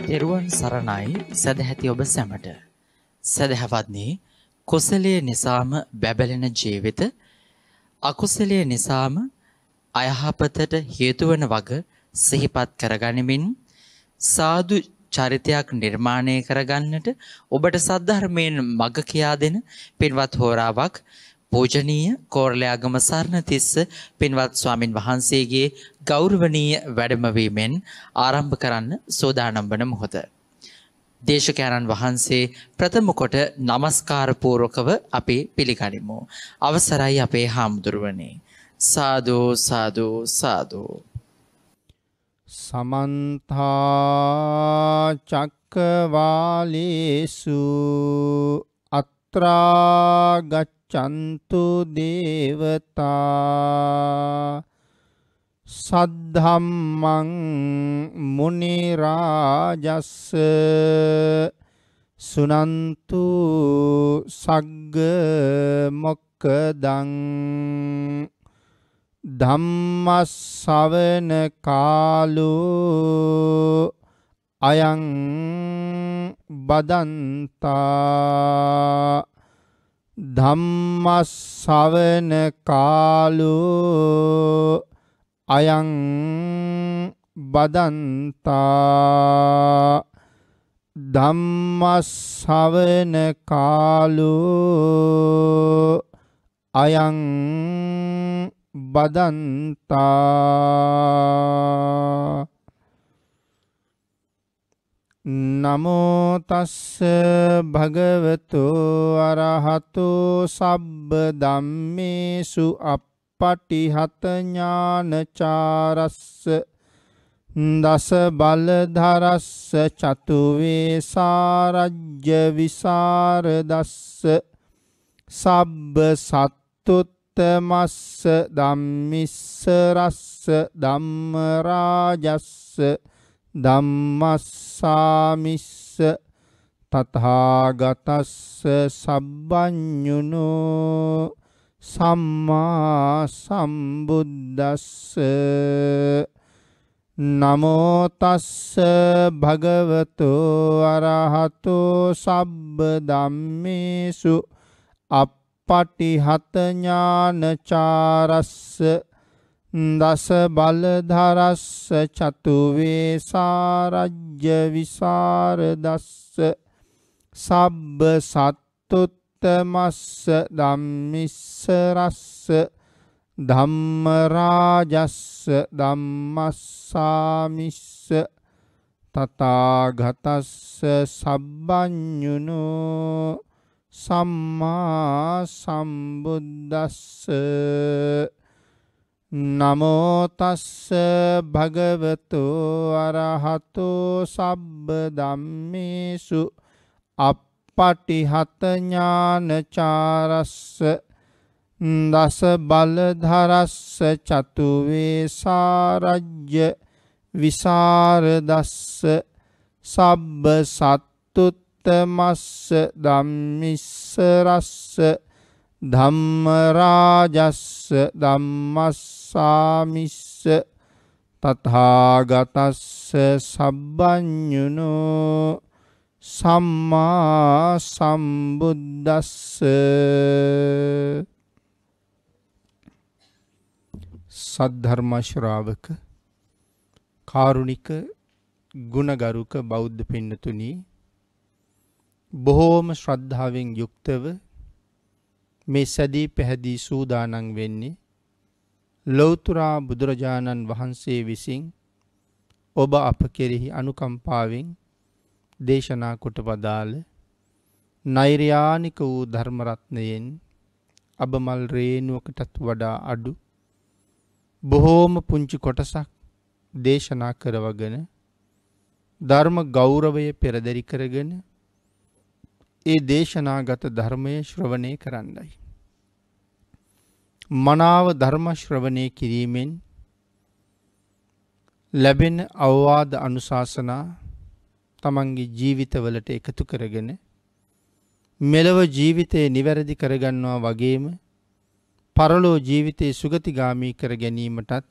තෙරුවන් සරණයි සදැහැති ඔබ සැමට. සදහැවත්නි, කුසලයේ නිසාම බැබලෙන ජීවිත, අකුසලයේ නිසාම අයහපතට හේතු වන වග සිහිපත් කරගනිමින් සාදු චරිතයක් නිර්මාණය කරගන්නට ඔබට සද්ධර්මයෙන් මඟ කියා දෙන පින්වත් හෝරාවක් පූජනීය කෝරළයාගම සරණතිස්ස පින්වත් ස්වාමින් වහන්සේගේ ගෞරවනීය වැඩමවීමෙන් ආරම්භ කරන්න සූදානම් වන මොහොත. දේශකයන්න් වහන්සේ ප්‍රථම කොට নমස්කාර පූර්වකව අපි පිළිගනිමු. අවසරයි අපේ හාමුදුරුවනේ. සාදු සාදු සාදු. සමන්ත චක්කවාලේසු අත්‍රා ගච්ඡන්තු දේවතා සද්ධම්මං මුනි රාජස්ස සුනන්තු සග්ග මොක්ඛදං ධම්මස්සවන කාලෝ අයං බදන්තා ධම්මස්සවන කාලෝ අයං බදන්තා ධම්මස්සවන කාලෝ අයං බදන්තා. නමෝ තස්ස භගවතු අරහතෝ සබ්බ ධම්මේසු අප්පටිහත ඥානචාරස්ස දස බලධරස්ස චතු වේසාරජ්‍ය විසරදස්ස සබ්බ සත්තුත් මස්ස ධම්මිස්සරස්ස ධම්ම රාජස්ස ධම්මස්සාමිස්ස තථාගතස්ස සබ්බඤුනෝ සම්මා සම්බුද්දස්ස. නමෝ තස්ස භගවතු අරහතෝ සබ්බ ධම්මේසු පටිහත ඥානචාරස්ස දස බලධරස්ස චතු වේසාරජ්‍ය විසරදස්ස සබ්බ සත්තුත්තමස්ස ධම්මිස්සරස්ස ධම්ම රාජස්ස ධම්මස්සාමිස්ස තථාගතස්ස සබ්බඤුනෝ සම්මා සම්බුද්දස්ස. නමෝ තස්ස භගවතු අරහතෝ සබ්බ ධම්මේසු අප්පටිහත ඥානචාරස්ස දස බලධරස්ස චතු වේසාරජ්‍ය විසරදස්ස සබ්බ සත්තුත් මස්ස ධම්මිස්සරස්ස ධම්ම රාජස්ස ධම්මස්සාමිස්ස තථාගතස්ස සබ්බඤුනෝ සම්මා සම්බුද්දස්ස. සද්ධර්ම ශ්‍රාවක කාරුණික ගුණගරුක බෞද්ධ පින්නතුනි, බොහෝම ශ්‍රද්ධාවෙන් යුක්තව මේ සැදී පැහැදී සූදානම් වෙන්නේ ලෞතුරා බුදුරජාණන් වහන්සේ විසින් ඔබ අප කෙරෙහි අනුකම්පාවෙන් දේශනා කොට වදාළ නෛර්යානික වූ ධර්මරත්නයෙන් අබමල් රේණුවකටත් වඩා අඩු බොහෝම පුංචි කොටසක් දේශනා කරවගෙන ධර්ම ගෞරවය පෙරදරි කරගෙන ඒ දේශනාගත ධර්මය ශ්‍රවණය කරන්නයි. මනාව ධර්ම ශ්‍රවණය කිරීමෙන් ලැබෙන අවවාද අනුශාසනා තමන්ගේ ජීවිතවලට එකතු කරගෙන මෙලව ජීවිතය නිවැරදි කරගන්නවා වගේම පරලෝ ජීවිතයේ සුගතිගාමී කර ගැනීමටත්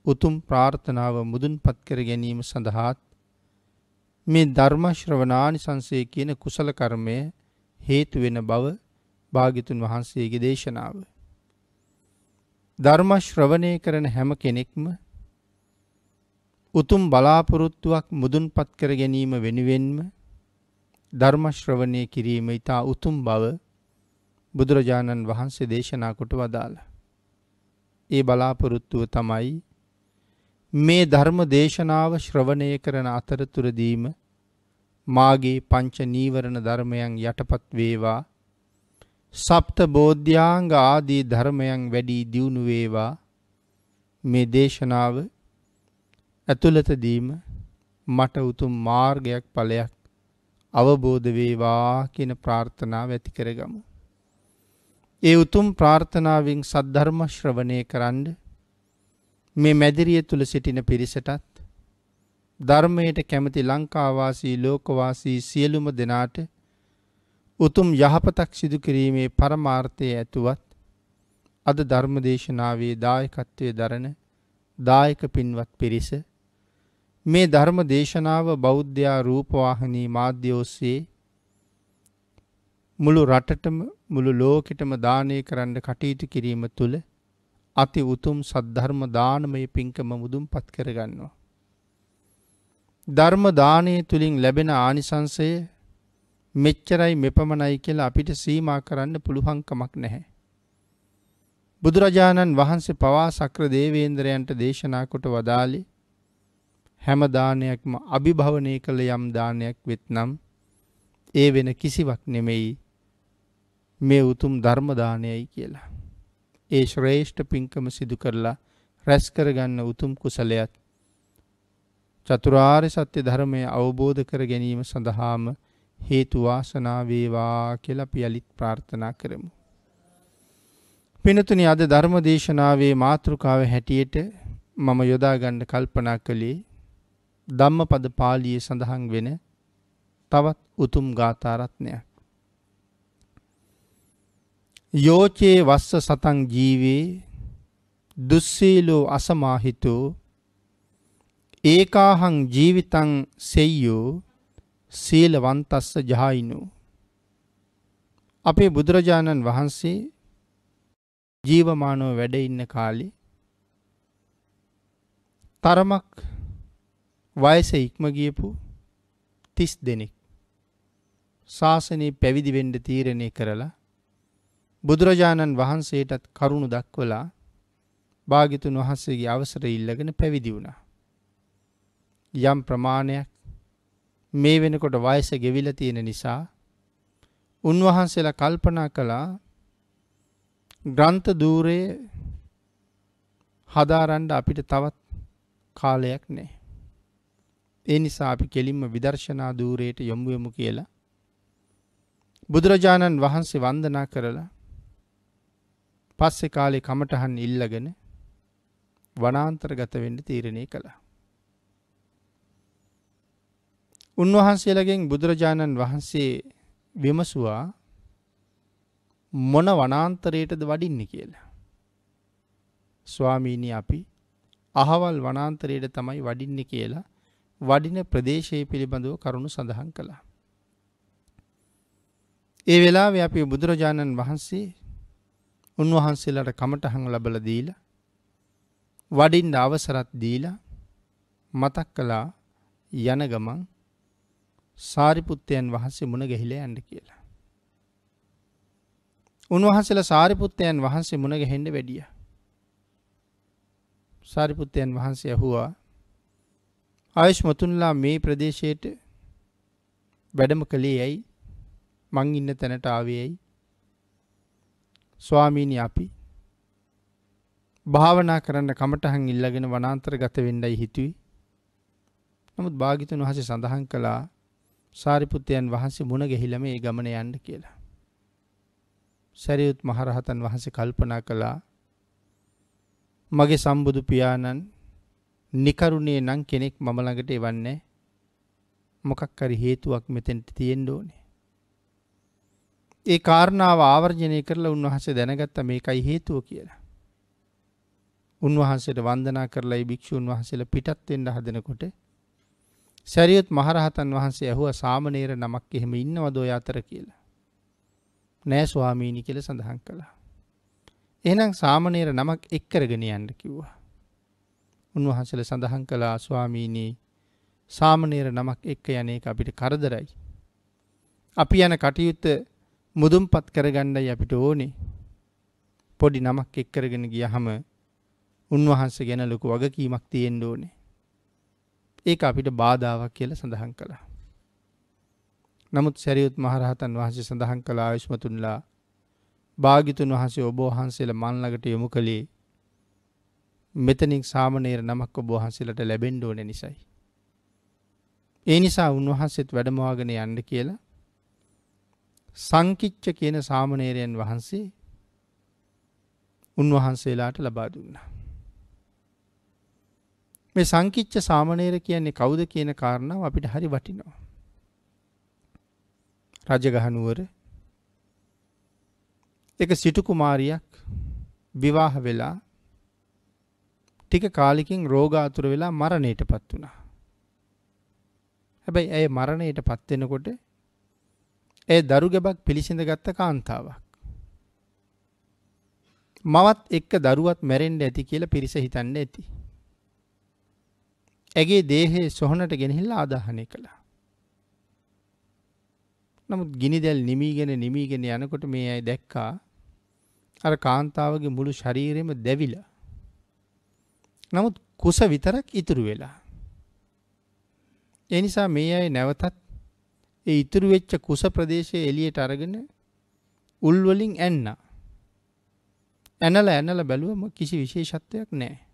උතුම් ප්‍රාර්ථනාව මුදුන්පත් කර ගැනීම සඳහාත් මේ ධර්ම ශ්‍රවණානිසංසය කියන කුසල කර්මය හේතු වෙන බව භාග්‍යතුන් වහන්සේගේ දේශනාව. ධර්ම ශ්‍රවණය කරන හැම කෙනෙක්ම උතුම් බලාපොරොත්තුවක් මුදුන්පත් කර ගැනීම වෙනුවෙන්ම ධර්ම ශ්‍රවණය කිරීම ඉතා උතුම් බව බුදුරජාණන් වහන්සේ දේශනා කොට වදාළා. ඒ බලාපොරොත්තුව තමයි මේ ධර්ම දේශනාව ශ්‍රවණය කරන අතරතුරදීම මාගේ පංච නීවරණ ධර්මයන් යටපත් වේවා, සප්ත බෝධ්‍යාංග ආදී ධර්මයන් වැඩි දියුණු වේවා. මේ දේශනාව ඇතුළතදීම මට උතුම් මාර්ගයක් ඵලයක් අවබෝධ වේවා කියන ප්‍රාර්ථනාව ඇති කරගමු. ඒ උතුම් ප්‍රාර්ථනාවෙන් සද්ධර්ම ශ්‍රවණය කරන්න මේ මැදිරිය තුල සිටින පිරිසටත් ධර්මයට කැමති ලංකාවාසී ලෝකවාසී සියලුම දෙනාට උතුම් යහපතක් සිදු කිරීමේ පරමාර්ථය ඇතුවත් අද ධර්ම දේශනාවේ දායකත්වයේ දරන දායක පින්වත් පිරිස මේ ධර්ම දේශනාව බෞද්ධ රූපවාහිනී මාධ්‍ය ඔස්සේ මුළු රටටම මුළු ලෝකෙටම දානය කරන්න කටයුතු කිරීම තුළ අති උතුම් සද්ධර්ම දානමය පින්කම මුදුන්පත් කරගන්නවා. ධර්ම දානය තුලින් ලැබෙන ආනිසංසය මෙච්චරයි මෙපමණයි කියලා අපිට සීමා කරන්න පුළුවන් කමක් නැහැ. බුදුරජාණන් වහන්සේ පවා සක්‍ර දේවේන්ද්‍රයන්ට දේශනා කොට වදාළේ හැම දානයක්ම අභිභවනය කළ යම් දානයක් වෙත්නම් ඒ වෙන කිසිවක් නෙමෙයි මේ උතුම් ධර්ම දානයයි කියලා. ඒ ශ්‍රේෂ්ඨ පින්කම සිදු කරලා රැස් කරගන්න උතුම් කුසලයක් චතුරාර්ය සත්‍ය ධර්මය අවබෝධ කර ගැනීම සඳහාම හේතු වාසනා වේවා කියලා අපි යලිත් ප්‍රාර්ථනා කරමු. පින්තුනි, අද ධර්ම දේශනාවේ මාතෘකාව හැටියට මම යොදා ගන්න කල්පනා කළේ ධම්මපද පාළියේ සඳහන් වෙන තවත් උතුම් ගාථා රත්නයක්. යෝචේ වස්ස සතං ජීවේ දුස්සීලෝ අසමාහිතෝ ඒකාහං ජීවිතං සෙය්‍යෝ සීලවන්තස්ස ජහයිනෝ. අපේ බුදුරජාණන් වහන්සේ ජීවමානව වැඩ ඉන්න කාලේ තරමක් වයස ඉක්ම ගියපු 30 දෙනෙක් ශාසනය පැවිදි වෙන්න තීරණය කරලා බුදුරජාණන් වහන්සේටත් කරුණ දක්වලා භාග්‍යතුන් වහන්සේගේ අවසරය ඉල්ලගෙන පැවිදි වුණා. යම් ප්‍රමාණයක් මේ වෙනකොට වයස ගෙවිලා තියෙන නිසා උන්වහන්සේලා කල්පනා කළා ග්‍රන්ථ ධූරයේ හදාරන්න අපිට තවත් කාලයක් නැහැ. ඒ නිසා අපි කෙලින්ම විදර්ශනා ධූරයට යොමු වෙමු කියලා බුදුරජාණන් වහන්සේ වන්දනා කරලා පස්සේ කාලේ කමඨහන් ඉල්ලගෙන වනාන්තරගත වෙන්න තීරණය කළා. උන්වහන්සේලාගෙන් බුදුරජාණන් වහන්සේ විමසුවා මොන වනාන්තරයටද වඩින්නේ කියලා. ස්වාමීනි, අපි අහවල් වනාන්තරයට තමයි වඩින්නේ කියලා වඩින ප්‍රදේශයේ පිළිබඳව කරුණු සඳහන් කළා. ඒ වෙලාවේ අපි බුදුරජාණන් වහන්සේ උන්වහන්සේලාට කමඨහන් ලැබලා දීලා වඩින්න අවසරත් දීලා මතක් කළා යන ගමන් සාරිපුත්තයන් වහන්සේ මුණ ගැහිලා යන්න කියලා. උන්වහන්සේලා සාරිපුත්තයන් වහන්සේ මුණ ගැහෙන්න වැඩියා. සාරිපුත්තයන් වහන්සේ අහුවා, ආයුෂ්මතුන්ලා මේ ප්‍රදේශයට වැඩම කළේ ඇයි? මං ඉන්න තැනට ආවේ ඇයි? ස්වාමීනි, අපි භාවනා කරන්න කමඨහන් ඉල්ලගෙන වනාන්තරගත වෙන්නයි හිතුවේ. නමුත් භාග්‍යතුන් වහන්සේ සඳහන් කළා සාරිපුත්තයන් වහන්සේ මුණ ගැහිලා මේ ගමන යන්න කියලා. සරියුත් මහරහතන් වහන්සේ කල්පනා කළා මගේ සම්බුදු පියාණන් නිකරුණේ නම් කෙනෙක් මම ළඟට එවන්නේ මොකක් හරි හේතුවක් මෙතෙන්ට තියෙන්න ඕනේ. ඒ කාරණාව ආවර්ජනය කරලා උන්වහන්සේ දැනගත්තා මේකයි හේතුව කියලා. උන්වහන්සේට වන්දනා කරලා ඒ භික්ෂුන් වහන්සේලා පිටත් වෙන්න හදනකොට සැරියුත් මහරහතන් වහන්සේ ඇහුවා සාමණේර නමක් එහෙම ඉන්නවද ඔය අතර කියලා. නෑ ස්වාමීනි කියලා සඳහන් කළා. එහෙනම් සාමණේර නමක් එක් කරගෙන යන්න කිව්වා. උන්වහන්සේලා සඳහන් කළා ස්වාමීනි සාමණේර නමක් එක්ක යන එක අපිට කරදරයි. අපි යන කටයුත්ත මුදුන්පත් කරගන්නයි අපිට ඕනේ. පොඩි නමක් එක් කරගෙන ගියහම උන්වහන්සේ ගැන ලොකු වගකීමක් තියෙන්න ඕනේ. ඒක අපිට බාධාවක් කියලා සඳහන් කළා. නමුත් සරියුත් මහරහතන් වහන්සේ සඳහන් කළ ආයුෂ්මතුන්ලා භාග්‍යතුන් වහන්සේ ඔබ වහන්සේලා මන් ළඟට යොමු කළේ මෙතනින් සාමණේර නමක් ඔබ වහන්සේලාට ලැබෙන්න ඕනේ නිසායි. ඒ නිසා උන්වහන්සේත් වැඩමවාගෙන යන්න කියලා සංකිච්ඡ කියන සාමණේරයන් වහන්සේ උන්වහන්සේලාට ලබා දුන්නා. මේ සංකිච්ඡ සාමණේර කියන්නේ කවුද කියන කාරණාව අපිට හරි වටිනවා. රජගහ නුවර එක සිටු කුමාරියක් විවාහ වෙලා ටික කාලෙකින් රෝගාතුර වෙලා මරණයටපත් වුණා. හැබැයි ඇය මරණයටපත් වෙනකොට ඒ දරු ගැබක් පිළිසිඳ ගත්ත කාන්තාවක්. මවත් එක්ක දරුවත් මැරෙන්න ඇති කියලා පිරිස හිතන්නේ ඇති. ඇගේ දේහය සොහනට ගෙනහිල්ලා ආදාහනය කළා. නමුත් ගිනිදැල් නිමීගෙන යනකොට මේ අය දැක්කා අර කාන්තාවගේ මුළු ශරීරෙම දැවිලා. නමුත් කුස විතරක් ඉතුරු වෙලා. ඒ නිසා මේ අය නැවතත් ඒ ඉතුරු වෙච්ච කුස ප්‍රදේශයේ එළියට අරගෙන උල් වලින් ඇන්නා. ඇනලා බැලුවම කිසි විශේෂත්වයක් නැහැ.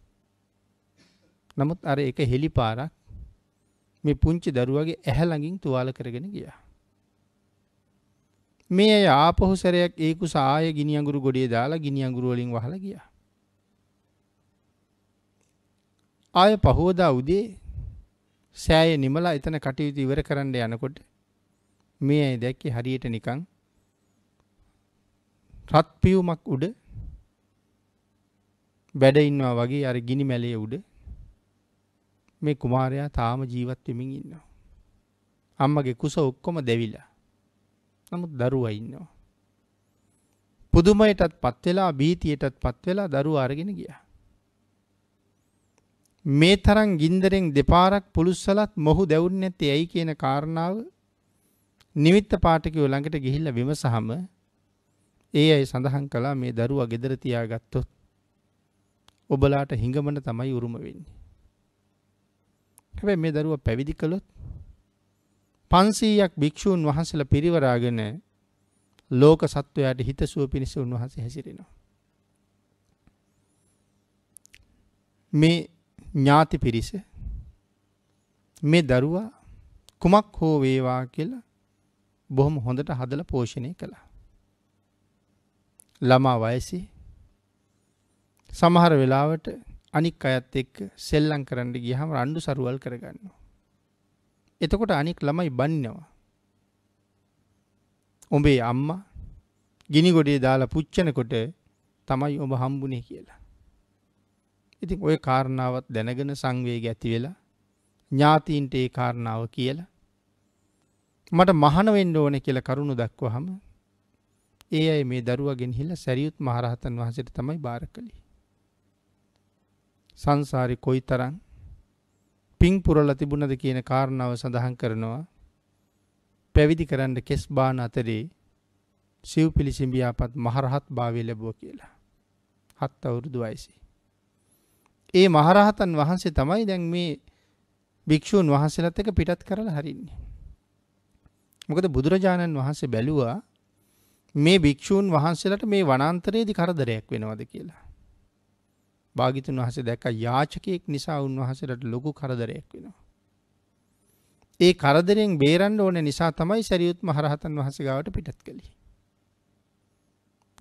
නමුත් අර එක හෙලිපාරක් මේ පුංචි දරුවගේ ඇහැ ළඟින් තුවාල කරගෙන ගියා. මේ අය ආපහු සැරයක් ඒ කුස ආයේ ගිනි අඟුරු ගොඩේ දාලා ගිනි අඟුරු වලින් වහලා ගියා. ආය පහවදා උදේ සෑය නිමලා එතන කටයුතු ඉවර කරන්න යනකොට මේ අය දැක්කේ හරියට නිකන් රත් පියුමක් උඩ වැඩ ඉන්නවා වගේ අර ගිනි මැලේ උඩ මේ කුමාරයා තාම ජීවත් වෙමින් ඉන්නවා. අම්මගේ කුස ඔක්කොම දැවිලා. නමුත් දරුවා ඉන්නවා. පුදුමයටත් පත් වෙලා බීතියටත් පත් වෙලා දරුවා අරගෙන ගියා. මේ තරම් ගින්දරෙන් දෙපාරක් පුලුස්සලත් මොහු දැවුන්නේ නැත්තේ ඇයි කියන කාරණාව නිමිත්ත පාඨකයෝ ළඟට ගිහිල්ලා විමසහම ඒ අය සඳහන් කළා මේ දරුවා ගෙදර තියාගත්තොත් ඔබලාට හිඟමන තමයි උරුම වෙන්නේ. හැබැයි මේ දරුවා පැවිදි කළොත් 500ක් භික්ෂූන් වහන්සේලා පිරිවරාගෙන ලෝක සත්වයාට හිතසුව පිණිස උන්වහන්සේ හැසිරෙනවා. මේ ඥාති පිරිස මේ දරුවා කුමක් හෝ වේවා කියලා බොහොම හොඳට හදලා පෝෂණය කළා. ළමා වයසේ සමහර වෙලාවට අනික් අයත් එක්ක සෙල්ලම් කරන්න ගියහම රණ්ඩු සරුවල් කරගන්නවා. එතකොට අනික් ළමයි බනිනවා. උඹේ අම්මා ගිනි ගොඩේ දාලා පුච්චනකොට තමයි ඔබ හම්බුනේ කියලා. ඉතින් ওই කාරණාවත් දැනගෙන සංවේගය ඇති වෙලා ඥාතීන්ට ඒ කාරණාව කියලා මට මහාන වෙන්න ඕනේ කියලා කරුණු දක්වහම ඒ අය මේ දරුවා ගෙනහිල්ලා සරියුත් මහරහතන් වහන්සේට තමයි බාර කළේ. සංසාරේ කොයිතරම් පිං පුරලා තිබුණද කියන කාරණාව සඳහන් කරනවා. පැවිදි කරන්න කෙස් බාන අතරේ සිව්පිලි සිඹියාපත් මහරහත් භාවය ලැබුවා කියලා. 7 අවුරුදු වයසේ. ඒ මහරහතන් වහන්සේ තමයි දැන් මේ භික්ෂූන් වහන්සේලාත් එක්ක පිටත් කරලා හරින්නේ. මොකද බුදුරජාණන් වහන්සේ බැලුවා මේ භික්ෂූන් වහන්සේලාට මේ වනාන්තරයේදී කරදරයක් වෙනවද කියලා. භාග්‍යතුන් වහන්සේ දැක්ක යාචකයෙක් නිසා උන්වහන්සේලාට ලොකු කරදරයක් වෙනවා. ඒ කරදරෙන් බේරන්න ඕන නිසා තමයි සරියුත් මහරහතන් වහන්සේ ගාවට පිටත් කළේ.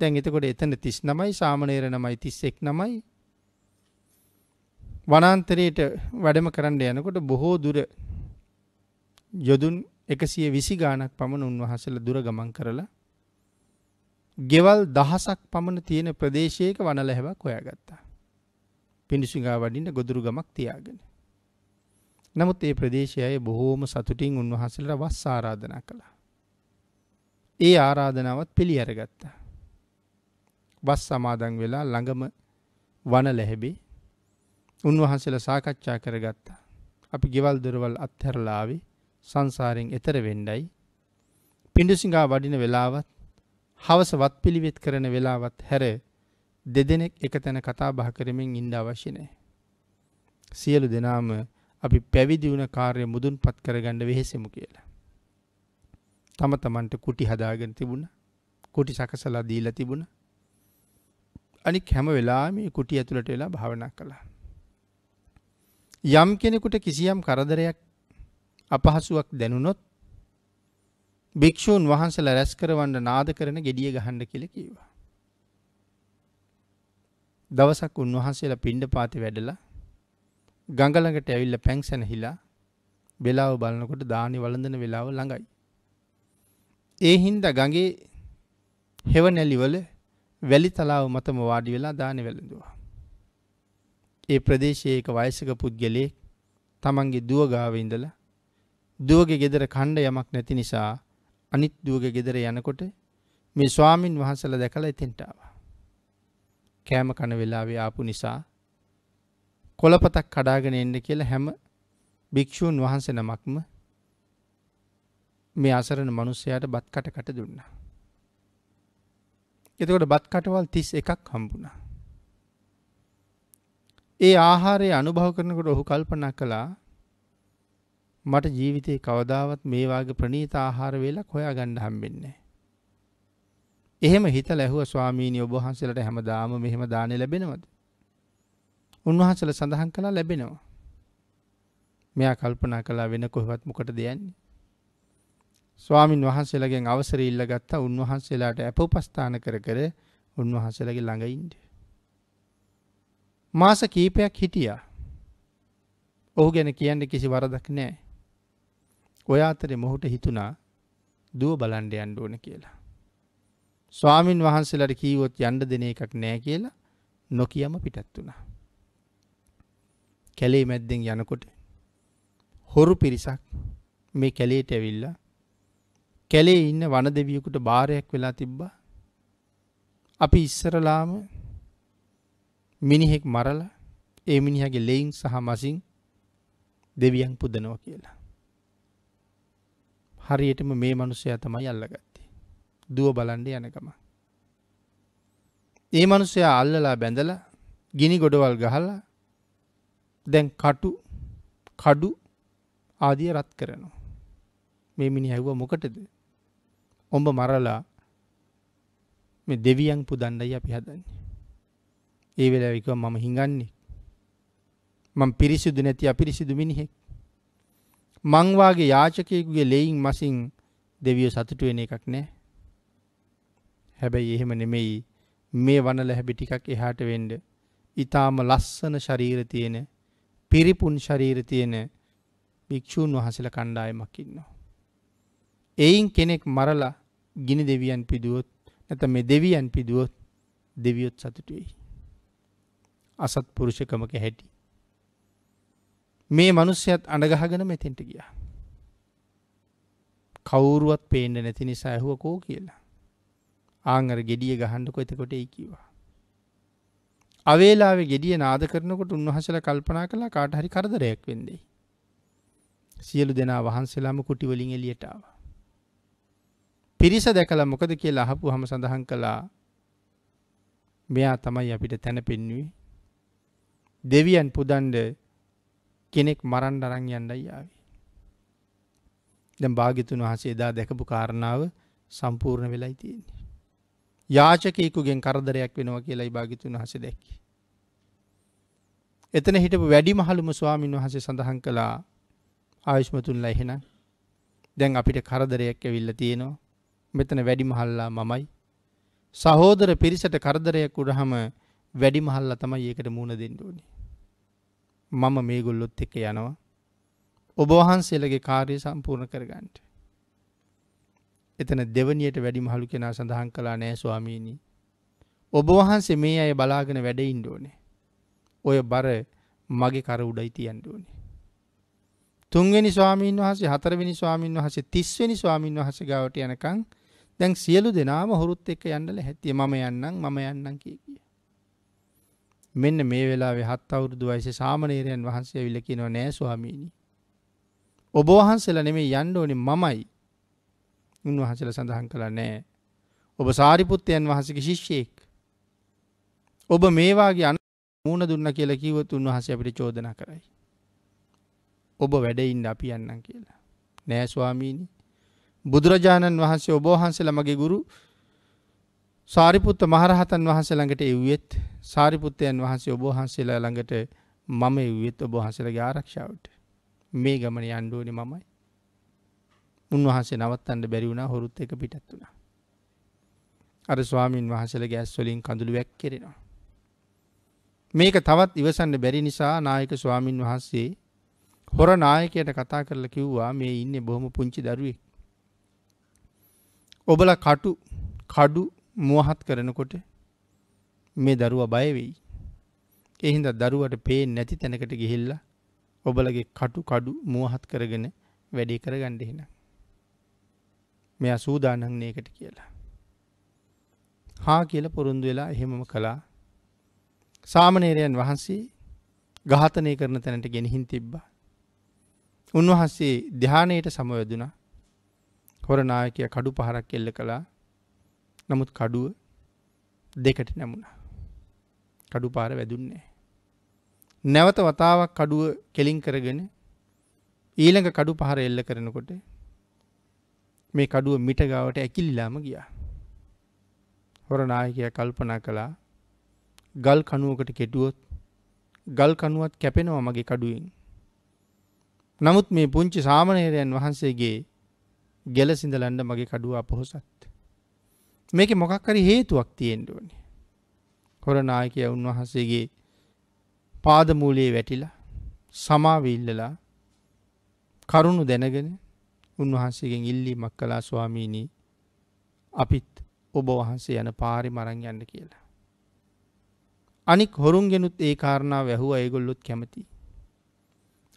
දැන් එතකොට එතන 39යි සාමණේර නමයි 31 නමයි වනාන්තරයට වැඩම කරන්න යනකොට බොහෝ දුර යොදුන් 120 ගාණක් පමණ උන්වහන්සේලා දුර ගමන් කරලා ගෙවල් දහසක් පමණ තියෙන ප්‍රදේශයක වනලැහැවක් හොයාගත්තා. පිඬුසිඟා වඩින්න ගොදුරු ගමක් තියාගෙන. නමුත් ඒ ප්‍රදේශයේ බොහෝම සතුටින් උන්වහන්සේලාට වස් ආරාධනා කළා. ඒ ආරාධනාවත් පිළි අරගත්තා. වස් සමාදන් වෙලා ළඟම වන ලැබේ උන්වහන්සේලා සාකච්ඡා කරගත්තා. අපි ගෙවල් දොරවල් අත්හැරලා ආවේ සංසාරයෙන් එතර වෙන්නයි. පිඬුසිඟා වඩින වෙලාවත් හවස වත් පිළිවෙත් කරන වෙලාවත් හැර දෙදෙනෙක් එක තැන කතා බහ කරමින් ඉන්න අවශ්‍ය නැහැ. සියලු දෙනාම අපි පැවිදි වුණ කාර්ය මුදුන්පත් කරගන්න වෙහෙසෙමු කියලා. තම තමන්ට කුටි හදාගෙන තිබුණා. කුටි සකසලා දීලා තිබුණා. අනික හැම වෙලාවෙම මේ කුටි ඇතුළට වෙලා භාවනා කළා. යම් කෙනෙකුට කිසියම් කරදරයක් අපහසුයක් දැනුනොත් භික්ෂූන් වහන්සේලා රැස් කරවන්න නාද කරන gediya ගහන්න කියලා කිව්වා. දවසක් උන්වහන්සේලා පිණ්ඩපාතේ වැඩලා ගඟ ළඟට ඇවිල්ලා පැන් සැනහිලා වෙලාව බලනකොට දානි වළඳන වෙලාව ළඟයි. ඒ හින්දා ගඟේ හෙවණැලිවල වැලි තලාව මතම වාඩි වෙලා දානි වැළඳුවා. ඒ ප්‍රදේශයේ එක වයසක පුද්ගලයෙක් තමන්ගේ දුව ගාව ඉඳලා දුවගේ ගෙදර කණ්ඩ යමක් නැති නිසා අනිත් දුවගේ ගෙදර යනකොට මේ ස්වාමින් වහන්සේලා දැකලා එතෙන්ට ආවා. කෑම කන වෙලාවේ ආපු නිසා කොළපතක් කඩාගෙන එන්න කියලා හැම භික්ෂූන් වහන්සේ නමක්ම මේ අසරණ මිනිසයාට බත් කට දුන්නා. එතකොට බත් කටවල් 31ක් හම්බුණා. ඒ ආහාරය අනුභව කරනකොට ඔහු කල්පනා කළා මට ජීවිතේ කවදාවත් මේ වාගේ ප්‍රණීත ආහාර වේලක් හොයාගන්න හම්බෙන්නේ නැහැ. එහෙම හිතලා ඇහුවා ස්වාමීනි ඔබ වහන්සේලාට හැමදාම මෙහෙම දාන ලැබෙනවද? උන්වහන්සේලා සඳහන් කළා ලැබෙනවා. මෙයා කල්පනා කළා වෙන කොහෙවත් මොකටද යන්නේ? ස්වාමින් වහන්සේලාගෙන් අවසරය ඉල්ලගත්තා උන්වහන්සේලාට අපෝපස්ථාන කර කර උන්වහන්සේලාගේ ළඟ ඉන්න. මාස කීපයක් හිටියා. ඔහු ගැන කියන්න කිසි වරදක් නැහැ. ඔය අතරේ මොහුට හිතුණා දුව බලන්න යන්න ඕන කියලා. ස්වාමින් වහන්සේලාට කීවොත් යන්න දෙන එකක් නැහැ කියලා නොකියම පිටත් වුණා. කැලේ මැද්දෙන් යනකොට හොරු පිරිසක් මේ කැලේට ඇවිල්ලා කැලේ ඉන්න වන දෙවියෙකුට බාරයක් වෙලා තිබ්බා. අපි ඉස්සරලාම මිනිහෙක් මරලා ඒ මිනිහගේ ලෙයින් සහ මසින් දෙවියන් පුදනවා කියලා. හරියටම මේ මිනිසයා තමයි අල්ලගත්තේ. දුව බලන්න යන ගම. ඒ මිනිසයා අල්ලලා බැඳලා ගිනි ගොඩවල් ගහලා දැන් කඩු ආදිය රත් කරනවා. මේ මිනිහා ඇහුවා මොකටද? ඔඹ මරලා මේ දෙවියන් පුදන්නයි අපි හදන්නේ. ඒ වෙලාවේ කිව්වා මම හිඟන්නේ. මම පිරිසිදු නැති අපිරිසිදු මිනිහෙක්. මං වාගේ යාචකයෙකුගේ ලෙයින් මසින් දෙවියෝ සතුටු වෙන එකක් නෑ. හැබැයි එහෙම නෙමෙයි මේ වනල හැබි ටිකක් එහාට වෙන්න ඊටාම ලස්සන ශරීර තියෙන පිරිපුන් ශරීර තියෙන භික්ෂූන් වහන්සේලා කණ්ඩායමක් ඉන්නවා. එයින් කෙනෙක් මරලා ගිනි දෙවියන් පිදුවොත් නැත්නම් මේ දෙවියන් පිදුවොත් දෙවියොත් සතුටු වෙයි. අසත්පුරුෂකමක හැටි. මේ මිනිස්සයත් අඬ ගහගෙන මෙතෙන්ට ගියා. කවුරුවත් පේන්නේ නැති නිසා ඇහුවා කෝ කියලා. ආන් අර gediya ගහන්නකො එතකොට එයි කිව්වා. අවේලාවේ gediya නාද කරනකොට උන්වහන්සේලා කල්පනා කළා කාට හරි කරදරයක් වෙන්නේ. සියලු දෙනා වහන්සේලාම කුටි වලින් එළියට ආවා. පිරිස දැකලා මොකද කියලා අහපුවාම සඳහන් කළා මෙයා තමයි අපිට තැන පෙන්වුවේ. දෙවියන් පුදන්න කෙනෙක් මරන්න අරන් යන්නයි ආවේ. දැන් භාග්‍යතුන් වහන්සේ එදා දැකපු කාරණාව සම්පූර්ණ වෙලයි තියෙන්නේ. යාචකයෙකුගෙන් කරදරයක් වෙනවා කියලායි භාග්‍යතුන් වහන්සේ දැක්කේ. එතන හිටපු වැඩිමහලුම ස්වාමීන් වහන්සේ සඳහන් කළා ආයුෂ්මතුන්ලා එහෙනම් දැන් අපිට කරදරයක් ඇවිල්ලා තියෙනවා. මෙතන වැඩිමහල්ලා මමයි. සහෝදර පිරිසට කරදරයක් වුණාම වැඩිමහල්ලා තමයි ඒකට මුහුණ දෙන්න ඕනේ. මම මේගොල්ලොත් එක්ක යනවා. ඔබ වහන්සේලගේ කාර්යය සම්පූර්ණ කරගන්න. එතන දෙවණියට වැඩිමහලු කෙනා සඳහන් කළා නෑ ස්වාමීනි. ඔබ වහන්සේ මේ අය බලාගෙන වැඩ ඉන්න ඕනේ. ඔය බර මගේ කර උඩයි තියන්න ඕනේ. 3වෙනි ස්වාමීන් වහන්සේ 4වෙනි ස්වාමීන් වහන්සේ 30වෙනි ස්වාමීන් වහන්සේ ගාවට යනකම් දැන් සියලු දෙනාම හොරුත් එක්ක යන්නල හැතිය මම යන්නම් කිය. මෙන්න මේ වෙලාවේ 7 අවුරුදු වයසේ සාමණේරයන් වහන්සේ ඇවිල්ලා කියනවා නෑ ස්වාමීනි. ඔබ වහන්සේලා නෙමෙයි යන්න ඕනේ මමයි. උන්වහන්සේලා සඳහන් කළා නෑ. ඔබ සාරිපුත්තයන් වහන්සේගේ ශිෂ්‍යයෙක්. ඔබ මේ වාගේ මූණ දුන්නා කියලා කිව්වොත් උන්වහන්සේ අපිට චෝදනා කරයි. ඔබ වැඩ ඉන්න අපි යන්නම් කියලා. නෑ ස්වාමීනි. බුදුරජාණන් වහන්සේ ඔබ වහන්සේලා මගේ ගුරු සාරිපුත්ත මහරහතන් වහන්සේ ළඟට එව්වෙත් සාරිපුත්තයන් වහන්සේ ඔබ වහන්සේලා ළඟට මම එව්වෙත් ඔබ වහන්සේලාගේ ආරක්ෂාවට. මේ ගමන යන්න ඕනේ මමයි. උන්වහන්සේ නවත්තන්න බැරි වුණා හොරුත් එක පිටත් වුණා. අර ස්වාමින් වහන්සේලාගේ ඇස් වලින් කඳුළු වැක්කිරෙනවා. මේක තවත් ඉවසන්න බැරි නිසා නායක ස්වාමින් වහන්සේ හොර නායකයට කතා කරලා කිව්වා මේ ඉන්නේ බොහොම පුංචි දරුවෙක්. ඔබලා කඩු මුවහත් කරනකොට මේ දරුවා බය වෙයි. ඒ හින්දා දරුවට පේන්නේ නැති තැනකට ගිහිල්ලා ඔබලගේ කඩු මුවහත් කරගෙන වැඩේ කරගන්න එහෙනම්. මෙයා සූදානම් නේකට කියලා. හා කියලා පොරොන්දු වෙලා එහෙමම කළා. සාමණේරයන් වහන්සේ ඝාතනය කරන තැනට ගෙනihin තිබ්බා. උන්වහන්සේ ධානයට සමවැදුණා. හොර නායකයා කඩු පහරක් එල්ල කළා. නමුත් කඩුව දෙකට නැමුණා. කඩු පාර වැදුන්නේ නැහැ. නැවත වතාවක් කඩුව කෙලින් කරගෙන ඊළඟ කඩු පහර එල්ල කරනකොට මේ කඩුව මිට ගාවට ඇකිලිලාම ගියා. හොර නායකයා කල්පනා කළා ගල් කණුවකට කෙටුවොත් ගල් කණුවත් කැපෙනවා මගේ කඩුවෙන්. නමුත් මේ පුංචි සාමණේරයන් වහන්සේගේ ගෙල සිඳලන්න මගේ කඩුව අපොහොසත්. මේකේ මොකක් හරි හේතුවක් තියෙන්න ඕනේ. හොර නායකයා උන්වහන්සේගේ පාදමූලයේ වැටිලා සමාව ඉල්ලලා කරුණු දැනගෙන උන්වහන්සේගෙන් ඉල්ලීමක් කළා ස්වාමීනි අපිත් ඔබ වහන්සේ යන පාරේ මරන් යන්න කියලා. අනික් හොරුන්ගෙනුත් ඒ කාරණාව ඇහුවා ඒගොල්ලොත් කැමති.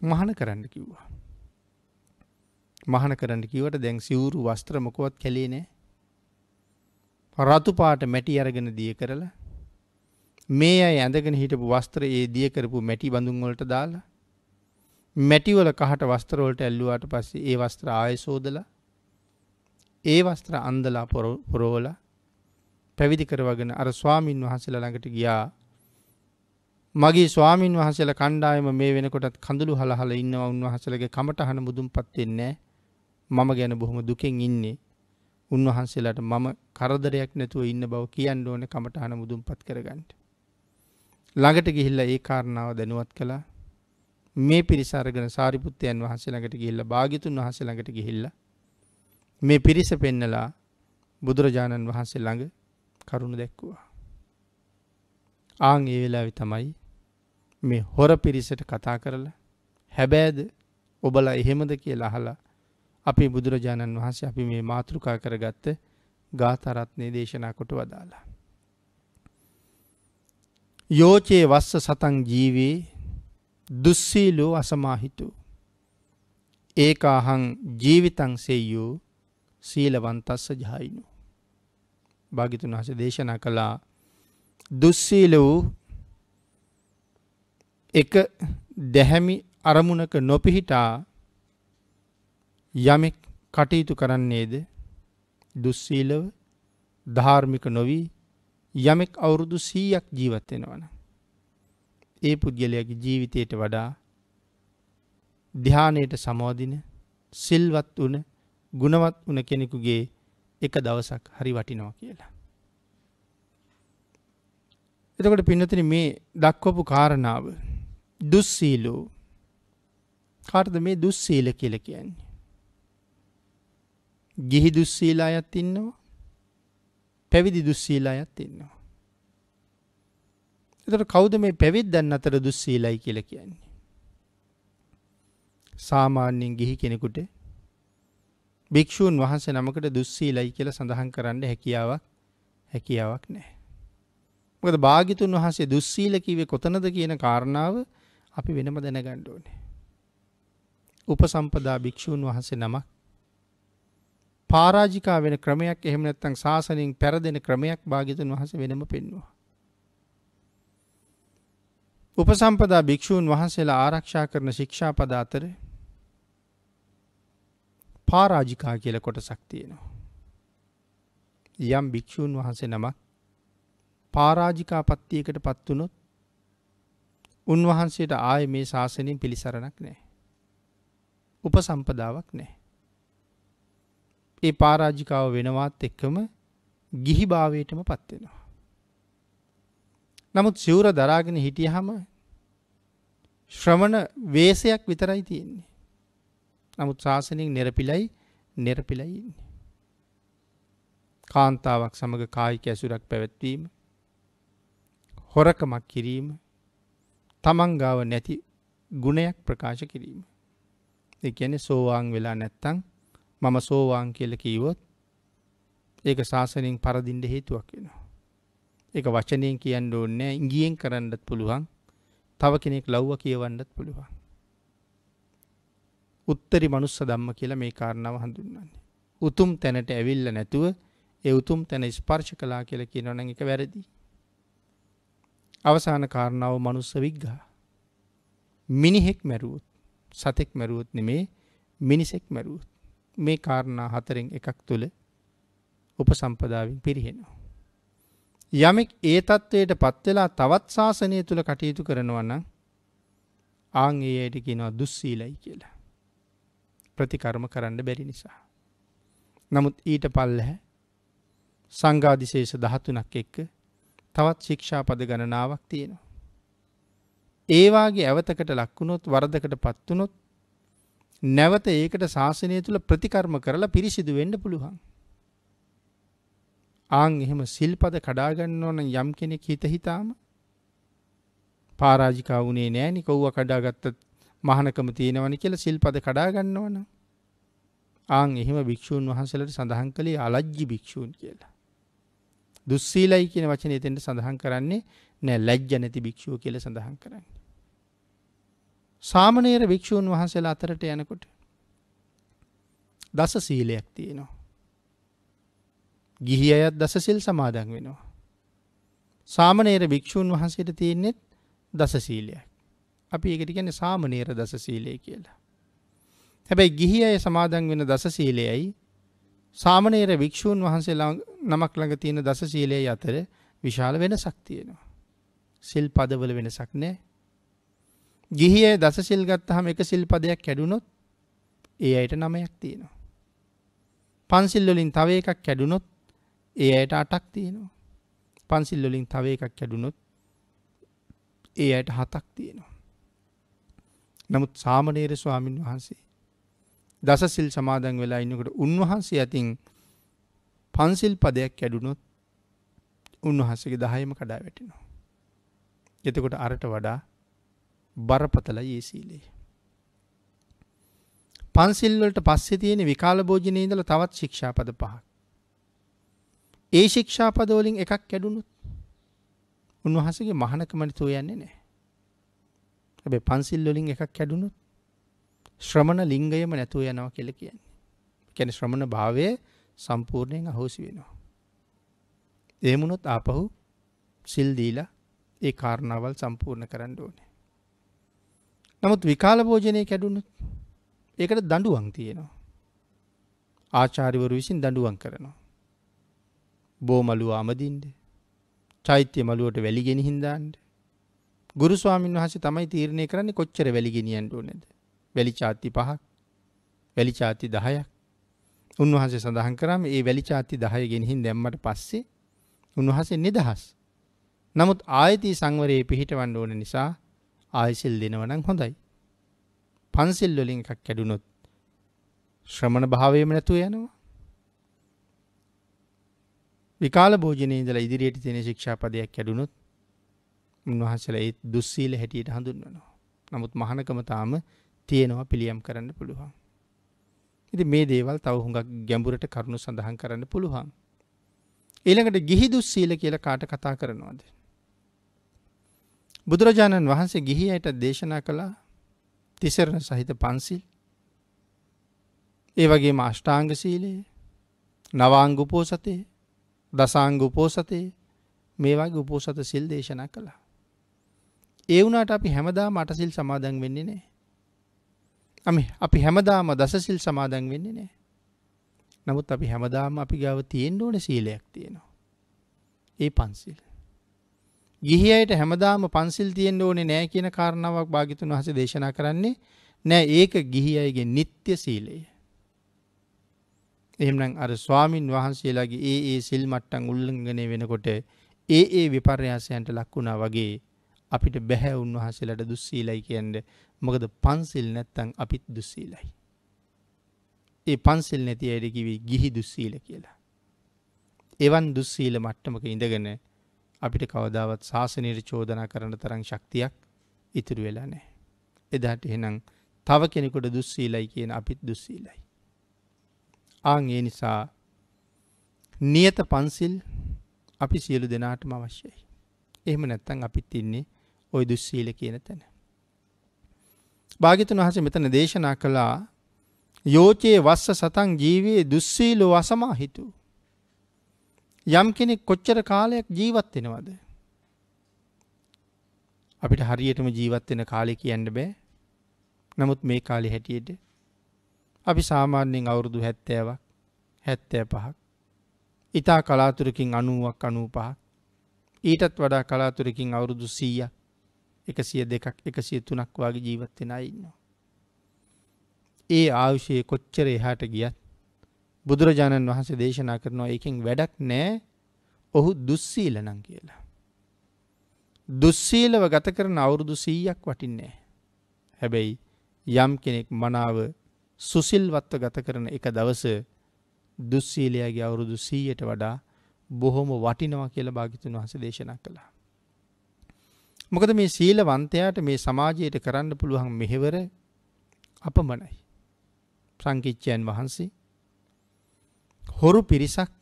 මහාන කරන්න කිව්වා. මහාන කරන්න කිව්වට දැන් සිවුරු වස්ත්‍ර මොකවත් කැලේ නැහැ. රතු පාට මැටි අරගෙන දිය කරලා මේ අය ඇඳගෙන හිටපු වස්ත්‍ර ඒ දිය කරපු මැටි බඳුන් වලට දාලා මැටි වල කහට වස්ත්‍ර වලට ඇල්ලුවාට පස්සේ ඒ වස්ත්‍ර ආයෙ සෝදලා ඒ වස්ත්‍ර අන්දලා පොරවලා පැවිදි කරවගෙන අර ස්වාමින් වහන්සේලා ළඟට ගියා. මගේ ස්වාමින් වහන්සේලා කණ්ඩායම මේ වෙනකොටත් කඳුළු හලහල ඉන්නවා. උන්වහන්සේලාගේ කමටහන මුදුන්පත් වෙන්නේ මම ගැන බොහොම දුකෙන් ඉන්නේ. උන්වහන්සේලාට මම කරදරයක් නැතුව ඉන්න බව කියන්න ඕනේ කමටහන මුදුන්පත් කරගන්න. ළඟට ගිහිල්ලා ඒ කාරණාව දැනුවත් කළා. මේ පිරිස අරගෙන සාරිපුත්තයන් වහන්සේ ළඟට ගිහිල්ලා භාග්‍යතුන් වහන්සේ ළඟට ගිහිල්ලා මේ පිරිස පෙන්නලා බුදුරජාණන් වහන්සේ ළඟ කරුණ දැක්වුවා. ආන් ඒ වෙලාවේ තමයි මේ හොර පිරිසට කතා කරලා හැබෑද ඔබලා එහෙමද කියලා අහලා අපේ බුදුරජාණන් වහන්සේ අපි මේ මාතෘකා කරගත්ත ගාථා රත්නේ දේශනා කොට වදාලා. යෝචේ වස්ස සතං ජීවේ දුස්සීලෝ අසමාහිතු ඒකාහං ජීවිතං සෙය්‍යෝ සීලවන්තස්ස ජායිනෝ. භාග්‍යතුන් වහන්සේ දේශනා කළා දුස්සීල වූ එක දැහැමි අරමුණක නොපිහිටා යමෙක් කටයුතු කරන්නේද දුස්සීලව ධාර්මික නොවි යමෙක් අවුරුදු 100ක් ජීවත් වෙනවනම් ඒ පුද්ගලයාගේ ජීවිතයට වඩා ධානයට සමවදින සිල්වත් වුණ ගුණවත් වුණ කෙනෙකුගේ එක දවසක් හරි වටිනවා කියලා. එතකොට පින්නතුනි මේ දක්වපු කාරණාව දුස්සීලෝ කාටද මේ දුස්සීල කියලා කියන්නේ? ගිහි දුස්සීලායත් ඉන්නවා පැවිදි දුස්සීලායත් ඉන්නවා. එතකොට කවුද මේ පැවිද්දන් අතර දුස්සීලයි කියලා කියන්නේ? සාමාන්‍යයෙන් ගිහි කෙනෙකුට භික්ෂූන් වහන්සේ නමකට දුස්සීලයි කියලා සඳහන් කරන්න හැකියාවක් නැහැ. මොකද භාග්‍යතුන් වහන්සේ දුස්සීල කිව්වේ කොතනද කියන කාරණාව අපි වෙනම දැනගන්න ඕනේ. උපසම්පදා භික්ෂූන් වහන්සේ නමක් පරාජිකා වෙන ක්‍රමයක් එහෙම නැත්නම් ශාසනයෙන් පෙරදෙන ක්‍රමයක් භාග්‍යතුන් වහන්සේ වෙනම පෙන්වුවා. උපසම්පදා භික්ෂූන් වහන්සේලා ආරක්ෂා කරන ශික්ෂාපද අතර පරාජිකා කියලා කොටසක් තියෙනවා. යම් භික්ෂූන් වහන්සේ නමක් පරාජිකා පත්තියකට පත් වුණොත් උන්වහන්සේට ආයේ මේ ශාසනයෙන් පිළිසරණක් නැහැ. උපසම්පදාවක් නැහැ. ඒ පරාජිකාව වෙනවත් එක්කම ගිහි භාවයටම පත් වෙනවා. නමුත් සිවුර දරාගෙන හිටියහම ශ්‍රමණ වේශයක් විතරයි තියෙන්නේ. නමුත් ශාසනයෙන් නිරපිලයි ඉන්නේ. කාන්තාවක් සමග කායික ඇසුරක් පැවැත්වීම, හොරකමක් කිරීම, තමන් ගාව නැති ගුණයක් ප්‍රකාශ කිරීම. ඒ කියන්නේ සෝවාන් වෙලා නැත්තම් මම සෝවාන් කියලා කිව්වොත් ඒක ශාසනයෙන් පරදින්න හේතුවක් වෙනවා. ඒක වචනයෙන් කියන්න ඕනේ නැහැ, ඉංගියෙන් කරන්නත් පුළුවන්. තව කෙනෙක් ලව්ව කියවන්නත් පුළුවන්. උත්තරී මනුස්ස ධම්ම කියලා මේ කාරණාව හඳුන්වන්නේ. උතුම් තැනට ඇවිල්ලා නැතුව ඒ උතුම් තැන ස්පර්ශ කළා කියලා කියනවා නම් ඒක වැරදි. අවසාන කාරණාව මනුස්ස විග්ඝහ. මිනිහෙක් මැරුවොත්, සතෙක් මැරුවොත් නෙමේ, මිනිසෙක් මැරුවොත්. මේ කාරණා හතරෙන් එකක් තුල උපසම්පදාවෙන් පිරිහෙනවා. යමෙක් ඒ தത്വයට පත් වෙලා තවත් ශාසනය තුල කටයුතු කරනවා නම් ආන් ඒ අයට කියනවා දුස්සීලයි කියලා. ප්‍රතිකර්ම කරන්න බැරි නිසා. නමුත් ඊට පල්ලෙහැ සංඝාදිශේෂ 13ක් එක්ක තවත් ශික්ෂාපද ගණනාවක් තියෙනවා. ඒ වාගේ ඇවතකට ලක් වුණොත්, වරදකට පත් වුණොත් නැවත ඒකට ශාසනය තුල ප්‍රතිකර්ම කරලා පිරිසිදු වෙන්න පුළුවන්. ආන් එහෙම සිල්පද කඩා ගන්නවා නම් යම් කෙනෙක් හිතාම පරාජිකා වුණේ නෑනේ, කවුව කඩාගත්තත් මහානකම තියෙනවනේ කියලා සිල්පද කඩා ගන්නවනම් ආන් එහෙම භික්ෂූන් වහන්සේලාට සඳහන් කළේ අලජ්ජි භික්ෂූන් කියලා. දුස්සීලයි කියන වචනේ එතෙන්ට සඳහන් කරන්නේ නෑ, ලැජ්ජ නැති භික්ෂුව කියලා සඳහන් කරන්නේ. සාමණේර භික්ෂූන් වහන්සේලා අතරට යනකොට දස සීලයක් තියෙනවා. ගිහි අයත් දස සිල් සමාදන් වෙනවා. සාමණේර භික්ෂූන් වහන්සේට තියෙන්නේ දස සීලයක්. අපි ඒකට කියන්නේ සාමණේර දස සීලය කියලා. හැබැයි ගිහි අය සමාදන් වෙන දස සීලයයි සාමණේර භික්ෂූන් වහන්සේලා නමක් ළඟ තියෙන දස සීලයයි අතර විශාල වෙනසක් තියෙනවා. සිල් පදවල වෙනසක් නැහැ. ගිහි අය දස සිල් ගත්තාම එක සිල් පදයක් කැඩුනොත් ඒ අයට 9ක් තියෙනවා. පන්සිල් වලින් තව එකක් කැඩුනොත් ඒ අයට 8ක් තියෙනවා. පන්සිල් වලින් තව එකක් කැඩුනොත් ඒ අයට 7ක් තියෙනවා. නමුත් සාමණේර ස්වාමීන් වහන්සේ දස සිල් සමාදන් වෙලා ඉන්නකොට උන්වහන්සේ අතින් පන්සිල් පදයක් කැඩුනොත් උන්වහන්සේගේ 10ම කඩා වැටෙනවා. එතකොට අරට වඩා බරපතලයි ඒ සීලය. පන්සිල් වලට පස්සේ තියෙන විකාල භෝජනේ ඉඳලා තවත් ශික්ෂාපද 5ක්. ඒ ශික්ෂාපද වලින් එකක් කැඩුනොත් උන්වහන්සේගේ මහානකම නිතෝ යන්නේ නැහැ. හැබැයි පන්සිල් වලින් එකක් කැඩුනොත් ශ්‍රමණ ලිංගයම නැතුව යනවා කියලා කියන්නේ. ඒ කියන්නේ ශ්‍රමණ භාවය සම්පූර්ණයෙන් අහෝසි වෙනවා. එහෙම වුණොත් ආපහු සිල් දීලා ඒ කාරණාවල් සම්පූර්ණ කරන්න ඕනේ. නමුත් විකාල භෝජනේ කැඩුනොත් ඒකට දඬුවම් තියෙනවා. ආචාර්යවරු විසින් දඬුවම් කරනවා. බෝමලුව අමදින්න, චෛත්‍ය මළුවට වැලි ගෙනිහින් දාන්න. ගුරු ස්වාමීන් වහන්සේ තමයි තීරණය කරන්නේ කොච්චර වැලි ගෙනියන්න ඕනේද. වැලි චාති 5ක්, වැලි චාති 10ක්. උන්වහන්සේ සඳහන් කරාම ඒ වැලි චාති 10 ගෙනිහින් දැම්මට පස්සේ උන්වහන්සේ නිදහස්. නමුත් ආයති සංවරයේ පිහිටවන්න ඕන නිසා ආයසිල් දෙනවා නම් හොඳයි. පන්සිල් වලින් එකක් කැඩුනොත් ශ්‍රමණ භාවයේම නැතුව යනවා. විකාල භෝජනේ ඉඳලා ඉදිරියට තියෙන ශික්ෂාපදයක් කැඩුනොත් උන්වහන්සේලා ඒ දුස්සීල හැටියට හඳුන්වනවා. නමුත් මහානකම තාම තියෙනවා, පිළියම් කරන්න පුළුවන්. ඉතින් මේ දේවල් තව හුඟක් ගැඹුරට කරුණු සඳහන් කරන්න පුළුවන්. ඊළඟට ගිහි දුස්සීල කියලා කාට කතා කරනවද? බුදුරජාණන් වහන්සේ ගිහි අයට දේශනා කළා තිසරණ සහිත පන්සිල්, ඒ වගේම අෂ්ටාංග සීලය, නවාංග උපෝසතේ, දසාංග උපෝසතේ මේ වගේ උපෝසත සිල් දේශනා කළා. ඒ වුණාට අපි හැමදාම අටසිල් සමාදන් වෙන්නේ නැහැ. අපි හැමදාම දසසිල් සමාදන් වෙන්නේ නැහැ. නමුත් අපි හැමදාම අපි ගාව තියෙන්න ඕන සීලයක් තියෙනවා. ඒ පන්සිල්. ගිහි අයට හැමදාම පන්සිල් තියෙන්න ඕනේ නැහැ කියන කාරණාවක් භාග්‍යතුන් වහන්සේ දේශනා කරන්නේ නෑ. ඒක ගිහි අයගේ නිත්‍ය සීලය. එහෙමනම් අර ස්වාමින් වහන්සේලාගේ ඒ සිල් මට්ටම් උල්ලංඝනය වෙනකොට ඒ විපර්යාසයන්ට ලක් වුණා වගේ අපිට බැහැ උන්වහන්සේලාට දුස්සීලයි කියන්නේ. මොකද පන්සිල් නැත්තම් අපිත් දුස්සීලයි. ඒ පන්සිල් නැති අයට කිවි ගිහි දුස්සීල කියලා. එවන් දුස්සීල මට්ටමක ඉඳගෙන අපිට කවදාවත් ශාසනයට චෝදනා කරන්න තරම් ශක්තියක් ඉතුරු වෙලා නැහැ. එදාට එහෙනම් තව කෙනෙකුට දුස්සීලයි කියන අපිත් දුස්සීලයි. ආන් ඒ නිසා නියත පන්සිල් අපි සියලු දෙනාටම අවශ්‍යයි. එහෙම නැත්තම් අපිත් ඉන්නේ ওই දුස්සීල කියන තැන. භාග්‍යතුන් වහන්සේ මෙතන දේශනා කළා යෝචේ වස්ස සතං ජීවේ දුස්සීලෝ අසමාහිතු. යම් කෙනෙක් කොච්චර කාලයක් ජීවත් වෙනවද? අපිට හරියටම ජීවත් වෙන කාලය කියන්න බෑ. නමුත් මේ කාලේ හැටියට අපි සාමාන්‍යයෙන් අවුරුදු 70ක් 75ක් ඊට කලාතුරකින් 90ක් 95ක් ඊටත් වඩා කලාතුරකින් අවුරුදු 100ක් 102ක් 103ක් වගේ ජීවත් වෙන අය ඉන්නවා. ඒ ආයුෂයේ කොච්චර එහාට ගියත් බුදුරජාණන් වහන්සේ දේශනා කරනවා ඒකෙන් වැඩක් නැහැ. ඔහු දුස්සීල නම් කියලා. දුස්සීලව ගත කරන අවුරුදු 100ක් වටින්නේ නැහැ. හැබැයි යම් කෙනෙක් මනාව සුසිල්වත්ව ගත කරන එක දවස දුස්සීලයාගේ අවුරුදු 100ට වඩා බොහොම වටිනවා කියලා භාග්‍යතුන් වහන්සේ දේශනා කළා. මොකද මේ සීලවන්තයාට මේ සමාජයට කරන්න පුළුවන් මෙහෙවර අපමණයි. සංකිච්ඡයන් වහන්සේ හොරු පිරිසක්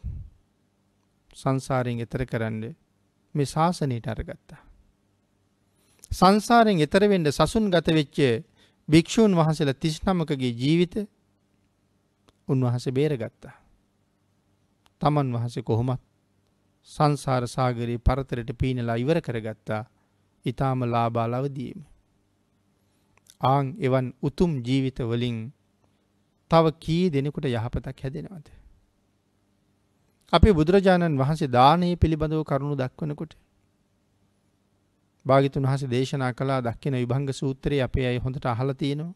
සංසාරයෙන් එතර කරන්න මේ ශාසනයට අරගත්තා. සංසාරයෙන් එතර වෙන්න සසුන්ගත වෙච්ච භික්ෂූන් වහන්සේලා 39කගේ ජීවිත උන්වහන්සේ බේරගත්තා. තමන් වහන්සේ කොහොමත් සංසාර සාගරේ පරතරයට පීනලා ඉවර කරගත්තා. ඊටාම ලාභාලවදීම. ආන් එවන් උතුම් ජීවිත වලින් තව කී දෙනෙකුට යහපතක් හැදෙනවද? අපේ බුදුරජාණන් වහන්සේ දානයේ පිළිබඳව කරුණු දක්වනකොට භාග්‍යතුන් වහන්සේ දේශනා කළා දක්කින විභංග සූත්‍රයේ අපේ අය හොඳට අහලා තියෙනවා.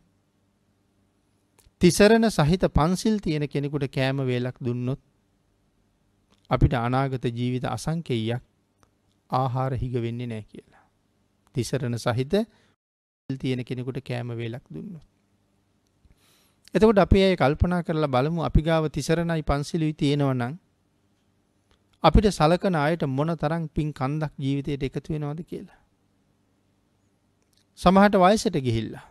තිසරණ සහිත පන්සිල් තියෙන කෙනෙකුට කෑම වේලක් දුන්නොත් අපිට අනාගත ජීවිත අසංකේයයක් ආහාර හිග වෙන්නේ නැහැ කියලා. තිසරණ සහිත තියෙන කෙනෙකුට කෑම වේලක් දුන්නොත්. එතකොට අපි අය කල්පනා කරලා බලමු අපි ගාව තිසරණයි පන්සිලුයි තියෙනවා නම් අපිට සලකන අයට මොන තරම් පින් කන්දක් ජීවිතයට එකතු වෙනවද කියලා. සමහරට වයසට ගිහිල්ලා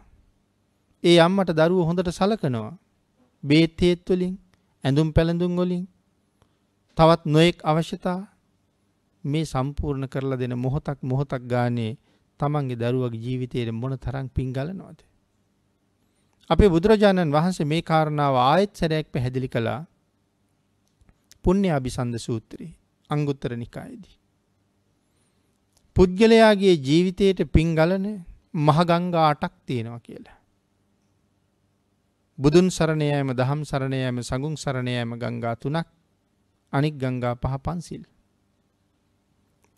ඒ අම්මට දරුවෝ හොඳට සලකනවා. බේත් හේත් වලින්, ඇඳුම් පැළඳුම් වලින්, තවත් නොඑක් අවශ්‍යතා මේ සම්පූර්ණ කරලා දෙන මොහොතක් ගානේ තමන්ගේ දරුවගේ ජීවිතයේ මොන තරම් පින් ගලනවද? අපේ බුදුරජාණන් වහන්සේ මේ කාරණාව ආයෙත් සැරයක් පැහැදිලි කළා. පුණ්‍යාභිසන්ද සූත්‍රයේ අංගුත්තර නිකායේදී. පුද්ගලයාගේ ජීවිතයට පින් ගලන මහ ගංගා 8ක් තියෙනවා කියලා. බුදුන් සරණ යාම, දහම් සරණ යාම, සංඝුන් සරණ යාම ගංගා 3ක්, අනික් ගංගා 5 පන්සිල්.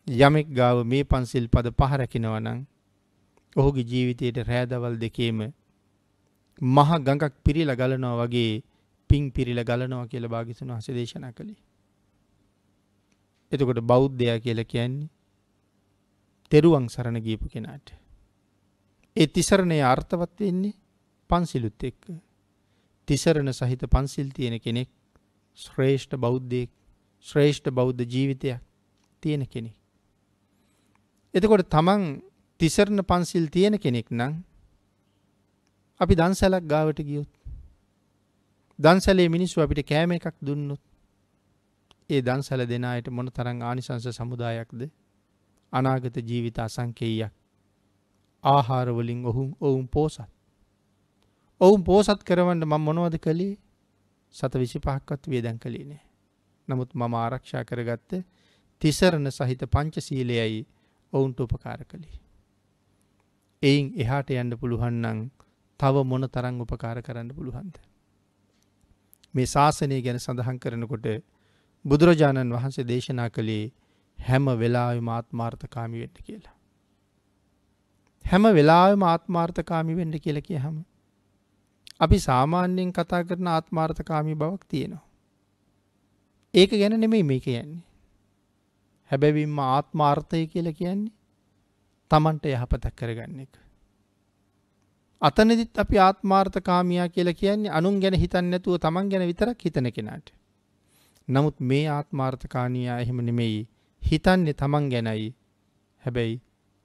යමෙක් ගාව මේ පන්සිල් පද 5 රැකිනවා නම් ඔහුගේ ජීවිතයේ රැදවල් දෙකේම මහ ගඟක් පිරීලා ගලනවා වගේ පිං පිරීලා ගලනවා කියලා භාග්‍යතුන් වහන්සේ දේශනා කළේ. එතකොට බෞද්ධයා කියලා කියන්නේ තෙරුවන් සරණ ගියපු කෙනාට. ඒ තිසරණේ අර්ථවත් වෙන්නේ පන්සිලුත් එක්ක. තිසරණ සහිත පන්සිල් තියෙන කෙනෙක් ශ්‍රේෂ්ඨ බෞද්ධයෙක්, ශ්‍රේෂ්ඨ බෞද්ධ ජීවිතයක් තියෙන කෙනෙක්. එතකොට තමන් තිසරණ පන්සිල් තියෙන කෙනෙක් නම් අපි දන්සැලක් ගාවට ගියොත් දන්සැලේ මිනිස්සු අපිට කෑම එකක් දුන්නොත් ඒ දන්සැල දෙන අයට මොන තරම් ආනිසංස සමුදායක්ද? අනාගත ජීවිත අසංකේයයක්. ආහාර වලින් ඔවුන් පෝසත්. ඔවුන් පෝසත් කරවන්න මම මොනවද කළේ? සත 25ක්වත් වියදම් කළේ නෑ. නමුත් මම ආරක්ෂා කරගත්ත තිසරණ සහිත පංචශීලයයි ඔවුන්ට උපකාර කළේ. එයින් එහාට යන්න පුළුවන් නම් තව මොන තරම් උපකාර කරන්න පුළුවන්ද? මේ ශාසනය ගැන සඳහන් කරනකොට බුදුරජාණන් වහන්සේ දේශනා කළේ හැම වෙලාවෙම ආත්මාර්ථකාමී වෙන්න කියලා. හැම වෙලාවෙම ආත්මාර්ථකාමී වෙන්න කියලා කියහම අපි සාමාන්‍යයෙන් කතා කරන ආත්මාර්ථකාමී බවක් තියෙනවා. ඒක ගැන නෙමෙයි මේ කියන්නේ. හැබැයිම ආත්මාර්ථය කියලා කියන්නේ තමන්ට යහපතක් කරගන්න එක. අතනදිත් අපි ආත්මාර්ථකාමියා කියලා කියන්නේ අනුන් ගැන හිතන්නේ නැතුව තමන් ගැන විතරක් හිතන කෙනාට. නමුත් මේ ආත්මාර්ථකාමියා එහෙම නෙමෙයි. හිතන්නේ තමන් ගැනයි. හැබැයි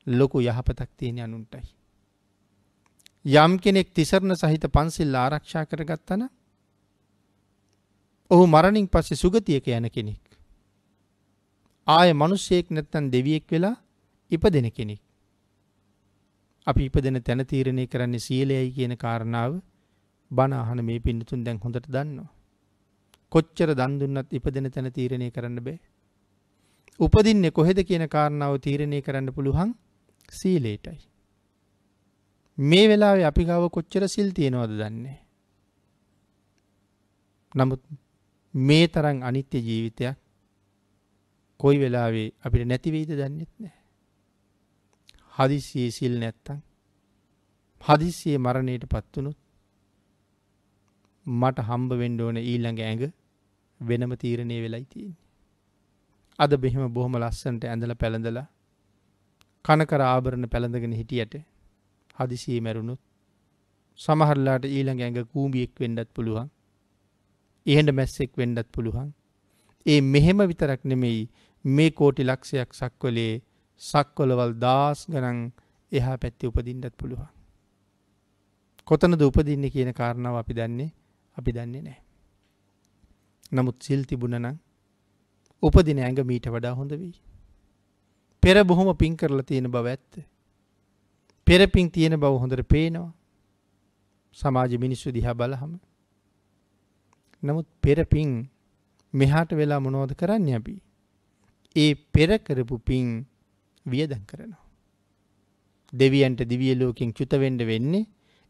ලොකු යහපතක් තියෙන අනුන්ටයි. යම් කෙනෙක් තිසරණ සහිත පන්සිල් ආරක්ෂා කරගත්තා නම් ඔහු මරණින් පස්සේ සුගතියක යන කෙනෙක්. ආයේ මිනිසෙක් නැත්නම් දෙවියෙක් වෙලා ඉපදෙන කෙනෙක්. අපි ඉපදෙන තැන තීරණය කරන්නේ සීලයයි කියන කාරණාව බණ අහන මේ පින්නතුන් දැන් හොඳට දන්නවා. කොච්චර දන් දුන්නත් ඉපදෙන තැන තීරණය කරන්න බෑ. උපදින්නේ කොහෙද කියන කාරණාව තීරණය කරන්න පුළුවන් සීලයටයි. මේ වෙලාවේ අපි ගාව කොච්චර සිල් තියෙනවද දන්නේ. නමුත් මේ තරම් අනිත්‍ය ජීවිතයක් කොයි වෙලාවේ අපිට නැති වෙයිද දන්නෙත් නැහැ. හදිස්සියේ සිල් නැත්තම් හදිස්සියේ මරණයටපත් වුණොත් මට හම්බ වෙන්න ඕන ඊළඟ ඇඟ වෙනම තීරණය වෙලයි තියෙන්නේ. අද බෙහෙම බොහොම ලස්සනට ඇඳලා පැළඳලා කනකර ආභරණ පැළඳගෙන හිටියට හදිසියේ මැරුණොත් සමහරලාට ඊළඟ ඇඟ කූඹියෙක් වෙන්නත් පුළුවන්. ඉහෙඳ මැස්සෙක් වෙන්නත් පුළුවන්. ඒ මෙහෙම විතරක් නෙමෙයි මේ කෝටි ලක්ෂයක් සක්වලේ සක්වලවල් දහස් ගණන් එහා පැත්තේ උපදින්නත් පුළුවන්. කොතනද උපදින්නේ කියන කාරණාව අපි දන්නේ නැහැ. නමුත් සිල් තිබුණා නම් උපදින ඇඟ මීට වඩා හොඳ වෙයි. පෙර බොහොම පිං කරලා තියෙන බව ඇත්ත. පෙර පිං තියෙන බව හොඳට පේනවා. සමාජ මිනිස්සු දිහා බලහම. නමුත් පෙර පිං මෙහාට වෙලා මොනවද කරන්නේ අපි? ඒ පෙර කරපු පිං වියදම් කරනවා. දෙවියන්ට දිව්‍ය ලෝකෙන් චුත වෙන්න වෙන්නේ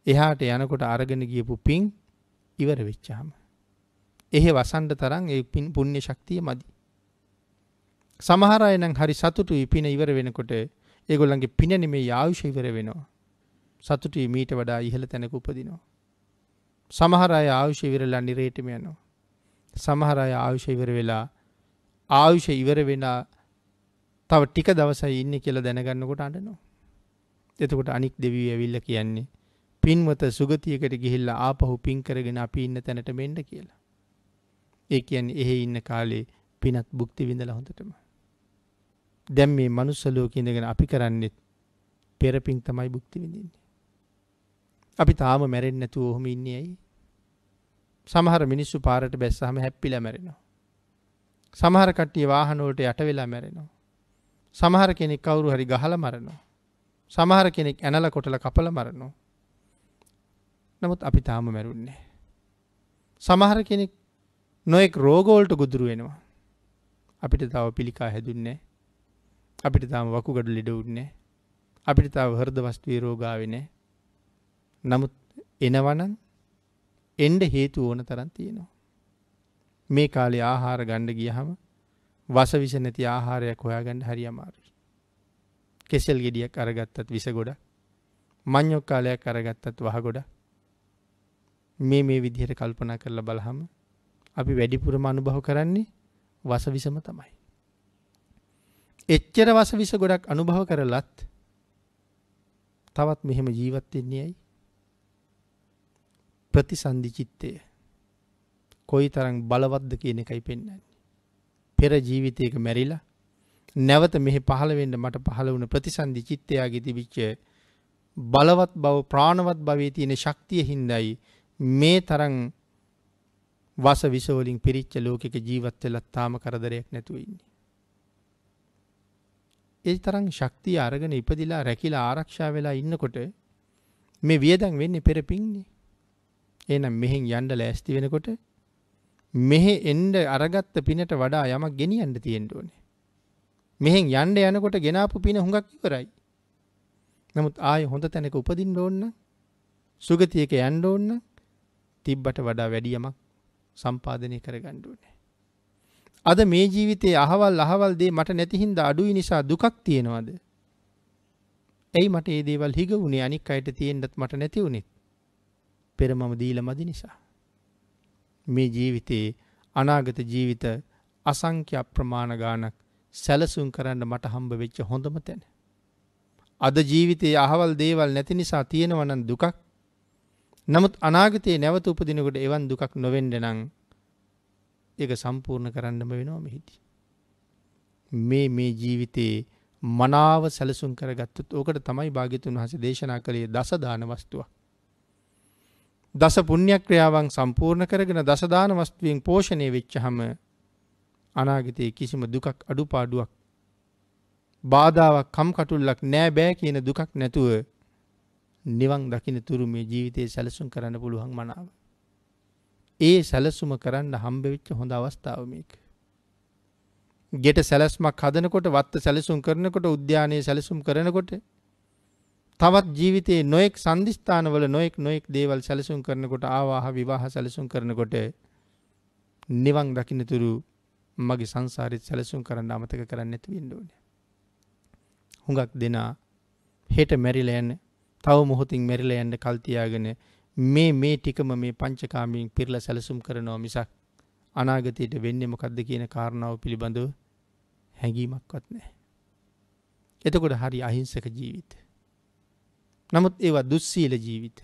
එහාට යනකොට අරගෙන ගියපු පිං ඉවර වෙච්චාම. එහෙ වසන්ඩ තරම් ඒ පුණ්‍ය ශක්තිය මදි. සමහර අය නම් හරි සතුටුයි පින ඉවර වෙනකොට ඒගොල්ලන්ගේ පින නෙමෙයි ආයුෂ ඉවර වෙනවා. සතුටුයි මීට වඩා ඉහළ තැනක උපදිනවා. සමහර අය ආයුෂ ඉවරලා නිරේටම යනවා. සමහර අය ආයුෂ ඉවර වෙලා ආයුෂ ඉවර වෙනා තව ටික දවසයි ඉන්නේ කියලා දැනගන්නකොට අඬනවා. එතකොට අනික් දෙවියෝ ඇවිල්ලා කියන්නේ පින්වත සුගතියකට ගිහිල්ලා ආපහු පින් කරගෙන අපි ඉන්න තැනට මෙන්න කියලා. ඒ කියන්නේ එහෙ ඉන්න කාලේ පිනත් භුක්ති විඳලා හොඳටම. දැන් මේ මනුස්ස ලෝකේ ඉඳගෙන අපි කරන්නේ පෙර පින් තමයි භුක්ති විඳින්නේ. අපි තාම මැරෙන්නේ නැතුව ඔහොම ඉන්නේ ඇයි? සමහර මිනිස්සු පාරට බැස්සාම හැප්පිලා මැරෙනවා. සමහර කට්ටිය වාහන වලට යට වෙලා මැරෙනවා. සමහර කෙනෙක් කවුරු හරි ගහලා මරනවා. සමහර කෙනෙක් ඇනලා කොටලා කපලා මරනවා. නමුත් අපි තාම මැරුන්නේ නැහැ. සමහර කෙනෙක් නොඑක් රෝග වලට ගොදුරු වෙනවා. අපිට තව පිළිකා හැදුන්නේ නැහැ. අපිට තාම වකුගඩු ලෙඩ වුන්නේ නැහැ. අපිට තාම හෘද වස්තුවේ රෝග ආවේ නැහැ. නමුත් එනවනම් එන්න හේතු ඕන තරම් තියෙනවා. මේ කාලේ ආහාර ගන්න ගියහම වස විස නැති ආහාරයක් හොයාගන්න හරි අමාරුයි. කෙසෙල් ගෙඩියක් අරගත්තත් විස ගොඩක්. මඤ්ඤොක් කාලයක් අරගත්තත් වහ ගොඩක්. මේ විදිහට කල්පනා කරලා බලහම අපි වැඩිපුරම අනුභව කරන්නේ වස විසම තමයි. එච්චර වස විස ගොඩක් අනුභව කරලත් තවත් මෙහෙම ජීවත් වෙන්නේ ඇයි? ප්‍රතිසන්දි චිත්තය කොයිතරම් බලවත්ද කියන එකයි පෙන්වන්නේ. පෙර ජීවිතයක මැරිලා නැවත මෙහි පහළ වෙන්න මට පහළ වුණ ප්‍රතිසන්දි චිත්තයගේ තිබිච්ච බලවත් බව ප්‍රාණවත් භවයේ තියෙන ශක්තිය හින්දායි මේ තරම් වස විස වලින් පිරිච්ච ලෝකයක ජීවත් වෙලා තාම කරදරයක් නැතුව ඉන්නේ. ඒ තරම් ශක්තිය අරගෙන ඉපදිලා රැකිලා ආරක්ෂා වෙලා ඉන්නකොට මේ වියදම් වෙන්නේ පෙර පිංනේ. එහෙනම් මෙහෙන් යන්න ලෑස්ති වෙනකොට මෙහෙ එන්න අරගත්ත පිනට වඩා යමක් ගෙනියන්න තියෙන්න ඕනේ. මෙහෙන් යන්න යනකොට ගෙනාපු පින හුඟක් ඉවරයි. නමුත් ආයෙ හොඳ තැනක උපදින්න ඕන නම් සුගතියක යන්න ඕන නම් තිබ්බට වඩා වැඩි යමක් සම්පාදනය කරගන්න ඕනේ. අද මේ ජීවිතයේ අහවල් දේ මට නැති හින්දා අඩුයි නිසා දුකක් තියෙනවද? ඇයි මට මේ දේවල් හිග වුණේ අනික් අයට තියෙන්නත් මට නැති වුණේ? පෙර මම දීලා මදි නිසා. මේ ජීවිතේ අනාගත ජීවිත අසංඛ්‍ය අප්‍රමාණ ගානක් සැලසුම් කරන්න මට හම්බ වෙච්ච හොඳම තැන. අද ජීවිතයේ අහවල් දේවල් නැති නිසා තියෙනවා නම් දුකක්. නමුත් අනාගතයේ නැවත උපදිනකොට එවන් දුකක් නොවෙන්න නම් ඒක සම්පූර්ණ කරන්නම වෙනවා මෙහිදී. මේ ජීවිතේ මනාව සැලසුම් කරගත්තොත් ඕකට තමයි භාග්‍යතුන් වහන්සේ දේශනා කළේ දස දාන වස්තුවක්. දස පුණ්‍ය ක්‍රියාවන් සම්පූර්ණ කරගෙන දස දාන වස්තුවෙන් පෝෂණය වෙච්චහම අනාගතයේ කිසිම දුකක් අඩුපාඩුවක් බාධාවක් කම්කටොල්ලක් නෑ බෑ කියන දුකක් නැතුව නිවන් දකින්න තුරු මේ ජීවිතේ සැලසුම් කරන්න පුළුවන් මනාව. ඒ සැලසුම කරන්න හම්බ වෙච්ච හොඳ අවස්ථාව මේක. ගෙට සැලස්මක් හදනකොට වත්ත සැලසුම් කරනකොට උද්‍යානයේ සැලසුම් කරනකොට තවත් ජීවිතයේ නොඑක් සන්දිස්ථානවල නොඑක් දේවල් සැලසුම් කරනකොට ආවාහ විවාහ සැලසුම් කරනකොට නිවන් දකින්න තුරු මගේ සංසාරෙත් සැලසුම් කරන්න අමතක කරන්න නැති වෙන්න ඕනේ. හුඟක් දෙනා හෙට මැරිලා යන තව මොහොතින් මැරිලා යන්න කල් තියාගෙන මේ ටිකම මේ පංචකාමයෙන් පිරලා සැලසුම් කරනවා මිසක් අනාගතයට වෙන්නේ මොකද්ද කියන කාරණාව පිළිබඳව හැඟීමක්වත් නැහැ. එතකොට හරි අහිංසක ජීවිත. නමුත් ඒවා දුස්සීල ජීවිත.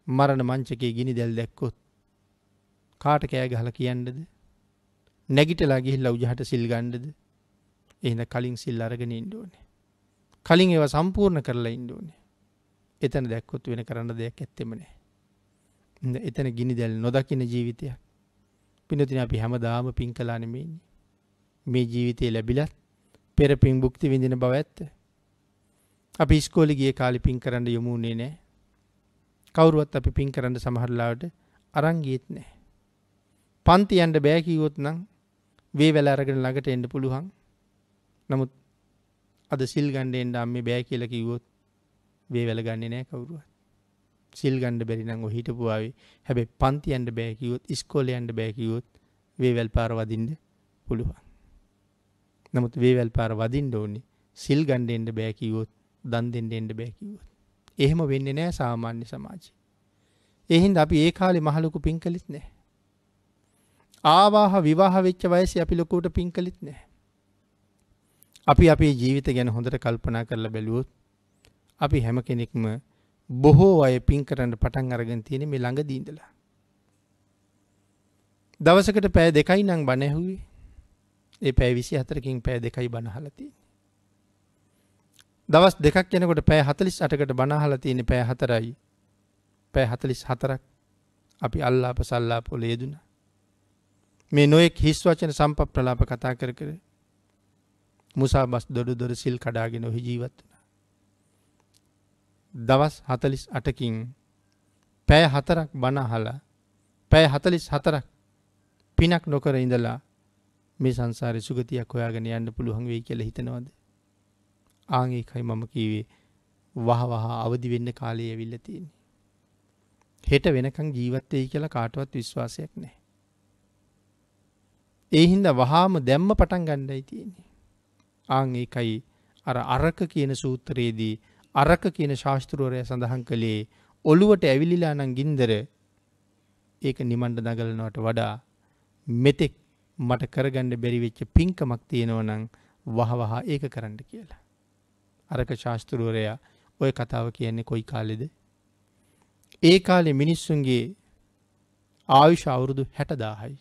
මරණ මංචකයේ ගිනි දැල් දැක්කොත් කාට කෑ ගහලා කියන්නද? නැගිටලා ගිහිල්ලා උජහට සිල් ගන්නද? එහෙනම් කලින් සිල් අරගෙන ඉන්න ඕනේ. කලින් ඒවා සම්පූර්ණ කරලා ඉන්න ඕනේ. එතන දැක්කොත් වෙන කරන්න දෙයක් ඇත්තෙම නැහැ. එතන ගිනි දැල් නොදකින්න ජීවිතයක්. පින්නතින අපි හැමදාම පින් කළා නෙමෙයිනේ. මේ ජීවිතේ ලැබිලත් පෙර පින් භුක්ති විඳින බව ඇත්ත. අපි ඉස්කෝලේ ගියේ කාලේ පින් කරන්න යමු උනේ නැහැ. කවුරුවත් අපි පින් කරන්න සමහර ලාවට අරන් ගියෙත් නැහැ. පන්ති යන්න බෑ කිව්වොත් නම් වේවැල අරගෙන ළඟට එන්න පුළුවන්. නමුත් අද සිල් ගන්න එන්න අම්මේ බෑ කියලා කිව්වොත් වේවැල ගන්නේ නැහැ කවුරුවත්. සිල් ගන්න බැරි නම් ඔය හිටපු ආවේ. හැබැයි පන්ති යන්න බෑ කිව්වොත් ඉස්කෝලේ යන්න බෑ කිව්වොත් වේවැල් පාර වදින්න පුළුවන්. නමුත් වේවැල් පාර වදින්න ඕනේ සිල් ගන්න එන්න බෑ කිව්වොත් දන් දෙන්න එන්න බෑ කිව්වොත්. එහෙම වෙන්නේ නැහැ සාමාන්‍ය සමාජයේ. ඒ හින්දා අපි ඒ කාලේ මහ ලොකු පින් කළෙත් නැහැ. ආවාහ විවාහ වෙච්ච වයසේ අපි ලොකුවට පින් කළෙත් නැහැ. අපි අපේ ජීවිත ගැන හොඳට කල්පනා කරලා බැලුවොත් අපි හැම කෙනෙක්ම බොහෝ අය පින් කරන්න පටන් අරගෙන තියෙන්නේ මේ ළඟදී ඉඳලා. දවසකට පැය 2යි නම් බණ ඇහුවේ. ඒ පැය 24කින් පැය 2යි බණ අහලා තියෙන්නේ. දවස් 2ක් යනකොට පැය 48කට බණ අහලා තියෙන්නේ පැය 4යි. පැය 44ක් අපි අල්ලාප සල්ලාප වල යෙදුණා. මේ නොයෙක් හිස් වචන සම්පප්‍රලාප කතා කර කර මුසාබස් දොඩ සිල් කඩාගෙන ඔහි ජීවත් වුණා. දවස් 48කින් පැය 4ක් බණ අහලා පැය 44ක් පිනක් නොකර ඉඳලා මේ සංසාරේ සුගතියක් හොයාගෙන යන්න පුළුවන් වෙයි කියලා හිතනවද? ආන් ඒකයි මම කිව්වේ වහ අවදි වෙන්න කාලේ ඇවිල්ලා තියෙන්නේ. හෙට වෙනකන් ජීවත් වෙයි කියලා කාටවත් විශ්වාසයක් නැහැ. ඒ හින්දා වහාම දැම්ම පටන් ගන්නයි තියෙන්නේ. ආන් ඒකයි අරක කියන සූත්‍රයේදී අරක කියන ශාස්ත්‍රවරයා සඳහන් කළේ ඔළුවට ඇවිලිලා නම් ගින්දර ඒක නිමණ්ඩ නගලනවට වඩා මෙතෙක් මට කරගන්න බැරි වෙච්ච පින්කමක් තියෙනවා නම් වහ ඒක කරන්න කියලා. අරක ශාස්ත්‍රවරයා ওই කතාව කියන්නේ කොයි කාලෙද? ඒ කාලේ මිනිස්සුන්ගේ ආයුෂ අවුරුදු 60000යි.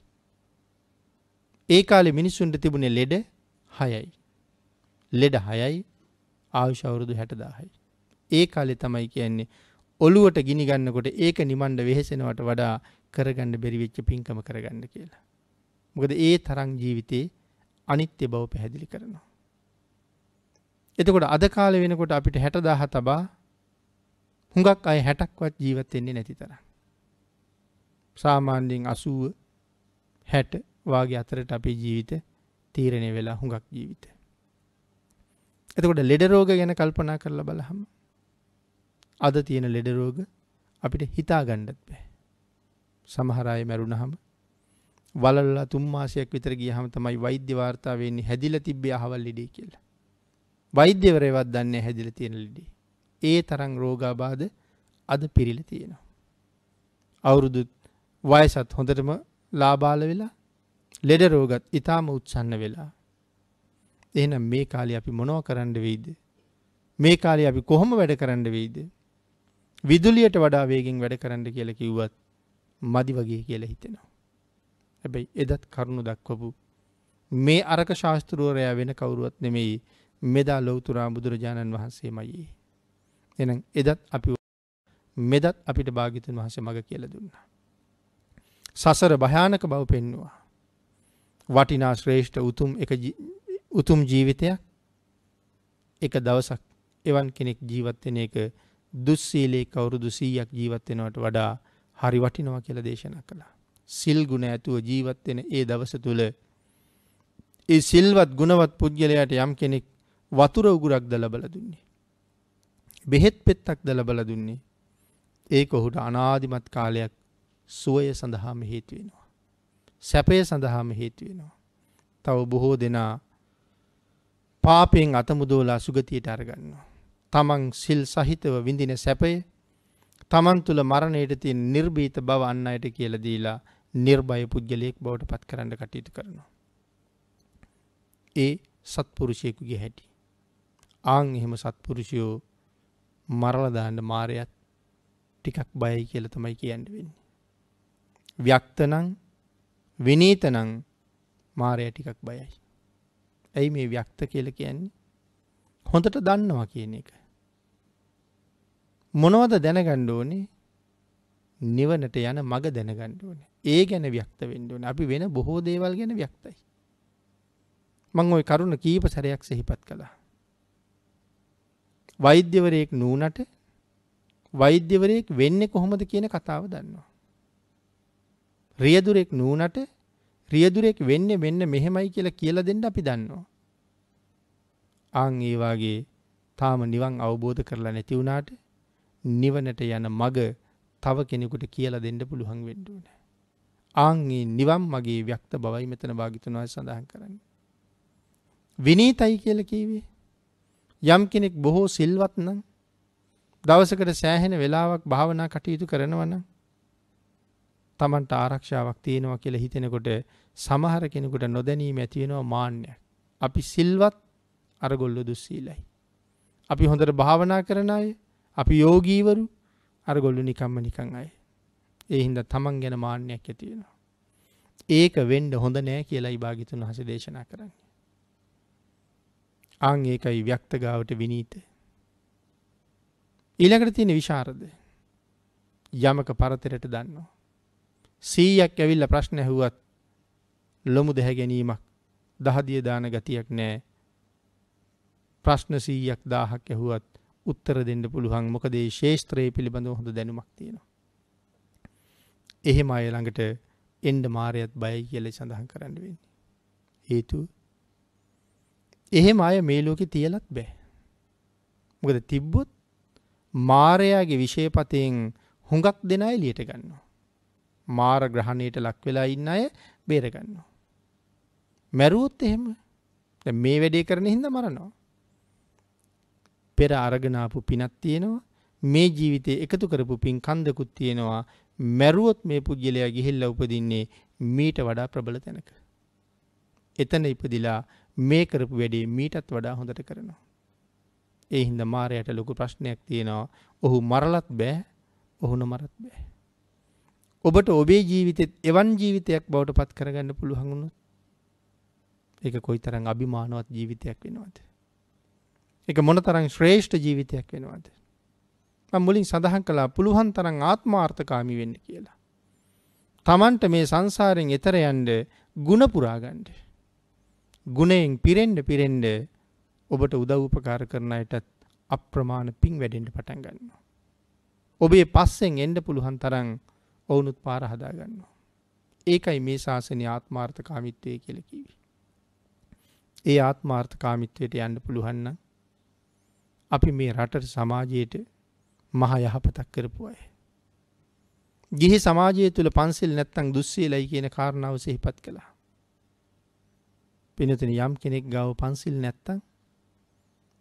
ඒ කාලේ මිනිස්සුන්ට තිබුණේ ලෙඩ 6යි. ලෙඩ 6යි ආයුෂ අවුරුදු 60000යි. ඒ කාලේ තමයි කියන්නේ ඔළුවට ගිනි ගන්නකොට ඒක නිමණ්ඩ වෙහෙසෙනවට වඩා කරගන්න බැරි වෙච්ච පින්කම කරගන්න කියලා. මොකද ඒ තරම් ජීවිතේ අනිත්‍ය බව පැහැදිලි කරනවා. එතකොට අද කාලේ වෙනකොට අපිට 60000 තබා හුඟක් අය 60ක්වත් ජීවත් වෙන්නේ නැති තරම්. සාමාන්‍යයෙන් 80 60 වාගේ අතරට අපේ ජීවිත තීරණය වෙලා හුඟක් ජීවිතේ. එතකොට ලෙඩ රෝග ගැන කල්පනා කරලා බලහම අද තියෙන ලෙඩ රෝග අපිට හිතා ගන්නත් බෑ. සමහර අය මැරුණාම වලල්ලා 3 මාසයක් විතර ගියාම තමයි වෛද්‍ය වාර්තා වෙන්නේ හැදිලා තිබ්බේ අහවල් ලෙඩේ කියලා. වෛද්‍යවරයවත් දන්නේ හැදිලා තියෙන ලෙඩේ. ඒ තරම් රෝගාබාධ අද පිරීලා තියෙනවා. අවුරුදු වයසත් හොඳටම ලාබාල වෙලා ලෙඩ රෝගත් ඊටාම උත්සන්න වෙලා. එහෙනම් මේ කාලේ අපි මොනව කරන්න වෙයිද? මේ කාලේ අපි කොහොම වැඩ කරන්න වෙයිද? විදුලියට වඩා වේගෙන් වැඩ කරන්න කියලා කිව්වත් මදි වගේ කියලා හිතෙනවා. හැබැයි එදත් කරුණු දක්වපු මේ අරක ශාස්ත්‍රවරයා වෙන කවුරුවත් නෙමෙයි මෙදා ලෞතුරා බුදුරජාණන් වහන්සේමයි. එහෙනම් එදත් අපි මෙදත් අපිට භාග්‍යතුන් වහන්සේ මඟ කියලා දුන්නා. සසර භයානක බව පෙන්වුවා. වටිනා ශ්‍රේෂ්ඨ උතුම් ජීවිතයක් එක දවසක් එවන් කෙනෙක් ජීවත් වෙන එක දුස්සීලයක අවුරුදු 100ක් ජීවත් වෙනවට වඩා හරි වටිනවා කියලා දේශනා කළා. සිල් ගුණ ඇතුව ජීවත් වෙන ඒ දවස තුල ඒ සිල්වත් ගුණවත් පුද්ගලයාට යම් කෙනෙක් වතුර උගුරක්ද ලැබලා දුන්නේ. බෙහෙත් පෙත්තක්ද ලැබලා දුන්නේ. ඒක ඔහුට අනාදිමත් කාලයක් සුවය සඳහාම හේතු වෙනවා. සැපය සඳහාම හේතු වෙනවා. තව බොහෝ දෙනා පාපයෙන් අතමුදෝලා සුගතියට අරගන්නවා. තමන් සිල් සහිතව විඳින සැපය තමන් තුළ මරණයට තියෙන නිර්භීත බව අන් අයට කියලා දීලා නිර්භය පුද්ගලයෙක් බවට පත් කරන්න කටයුතු කරනවා. ඒ සත්පුරුෂයෙකුගේ හැටි. ආන් එහෙම සත්පුරුෂයෝ මරලා දාන්න මාරයත් ටිකක් බයයි කියලා තමයි කියන්න වෙන්නේ. ව්‍යක්තනම් විනීතනම් මාරය ටිකක් බයයි. ඇයි මේ ව්‍යක්ත කියලා කියන්නේ? හොඳට දන්නවා කියන එක. මොනවද දැනගන්න ඕනේ? නිවනට යන මඟ දැනගන්න ඕනේ. ඒ ගැන ව්‍යක්ත වෙන්න ඕනේ. අපි වෙන බොහෝ දේවල් ගැන ව්‍යක්තයි. මම ওই කරුණ කීප සැරයක් සිහිපත් කළා. වෛද්‍යවරයෙක් නුනට වෛද්‍යවරයෙක් වෙන්නේ කොහොමද කියන කතාව දන්නවා. රියදුරෙක් නුනට රියදුරෙක් වෙන්නේ මෙන්න මෙහෙමයි කියලා දෙන්න අපි දන්නවා. ආන් ඒ වාගේ තාම නිවන් අවබෝධ කරලා නැති වුණාට නිවනට යන මඟ තව කෙනෙකුට කියලා දෙන්න පුළුවන් වෙන්න ඕනේ. ආන් මේ නිවන් මගේ ව්‍යක්ත බවයි මෙතන භාග්‍යතුන් වහන්සේ සඳහන් කරන්නේ. විනීතයි කියලා කිව්වේ යම් කෙනෙක් බොහෝ සිල්වත් නම් දවසකට සෑහෙන වෙලාවක් භාවනා කටයුතු කරනවා නම් තමන්ට ආරක්ෂාවක් තියෙනවා කියලා හිතෙනකොට සමහර කෙනෙකුට නොදැනීම ඇති වෙනවා මාන්නයක්. අපි සිල්වත් අරගොල්ලෝ දුස්සීලයි. අපි හොඳට භාවනා කරන අය, අපි යෝගීවරු අරගොල්ලෝ නිකන් අය. ඒ හින්දා තමන් ගැන මාන්නයක් ඇති වෙනවා. ඒක වෙන්න හොඳ නෑ කියලායි භාග්‍යතුන් වහන්සේ දේශනා කරන්නේ. ආන් ඒකයි ව්‍යක්ත ගාවට විනීත. ඊළඟට තියෙන විශාරද. යමක පරතරයට දන්නවා. 100ක් ඇවිල්ලා ප්‍රශ්න ඇහුවත් ලොමු දැහැ ගැනීමක් දහදිය දාන ගතියක් නැහැ. ප්‍රශ්න 100ක් 1000ක් ඇහුවත් උත්තර දෙන්න පුළුවන්. මොකද මේ ශාස්ත්‍රයේ පිළිබඳව හොඳ දැනුමක් තියෙනවා. එහෙම අය ළඟට එන්න මායයත් බයයි කියලා සඳහන් කරන්න වෙන්නේ. හේතුව එහෙම අය මේ ලෝකේ තියලත් බෑ. මොකද තිබ්බොත් මායයාගේ විශේෂපතෙන් හුඟක් දෙන අය එළියට ගන්නවා. මාර ග්‍රහණයට ලක් වෙලා ඉන්න අය බේර ගන්නවා. මැරුවොත් එහෙම දැන් මේ වැඩේ කරන හින්දා මරනවා. පෙර අරගෙන ආපු පිනක් තියෙනවා. මේ ජීවිතේ එකතු කරපු පින් කන්දකුත් තියෙනවා. මැරුවොත් මේ පුජ්‍යලයා ගිහිල්ලා උපදින්නේ මීට වඩා ප්‍රබල තැනක. එතන ඉපදිලා මේ කරපු වැඩේ මීටත් වඩා හොඳට කරනවා. ඒ හින්දා මාරයට ලොකු ප්‍රශ්නයක් තියෙනවා. ඔහු මරලත් බෑ. ඔහු නොමරත් බෑ. ඔබට ඔබේ ජීවිතෙත් එවන් ජීවිතයක් බවට පත් කරගන්න පුළුවන් වුණොත් ඒක කොයිතරම් අභිමානවත් ජීවිතයක් වෙනවද? ඒක මොනතරම් ශ්‍රේෂ්ඨ ජීවිතයක් වෙනවද? මම මුලින් සඳහන් කළා පුළුවන් තරම් ආත්මාර්ථකාමී වෙන්න කියලා. Tamanට මේ සංසාරයෙන් එතර යන්න ಗುಣ පුරා ගන්න. ගුණයෙන් පිරෙන්න ඔබට උදව් උපකාර කරන අයටත් අප්‍රමාණ පිං වැඩෙන්න පටන් ගන්නවා. ඔබේ පස්සෙන් එන්න පුළුවන් තරම් ඔවුනුත් පාර හදා ගන්නවා. ඒකයි මේ ශාසනයේ ආත්මාර්ථකාමීත්වය කියලා කිව්වේ. ඒ ආත්මාර්ථකාමීත්වයට යන්න පුළුවන් නම් අපි මේ රටට සමාජයට මහ යහපතක් කරපු අය. ගිහි සමාජය තුළ පන්සිල් නැත්තම් දුස්සීලයි කියන කාරණාව සිහිපත් කළා. පිනතුනි යම් කෙනෙක් ගාව පන්සිල් නැත්තම්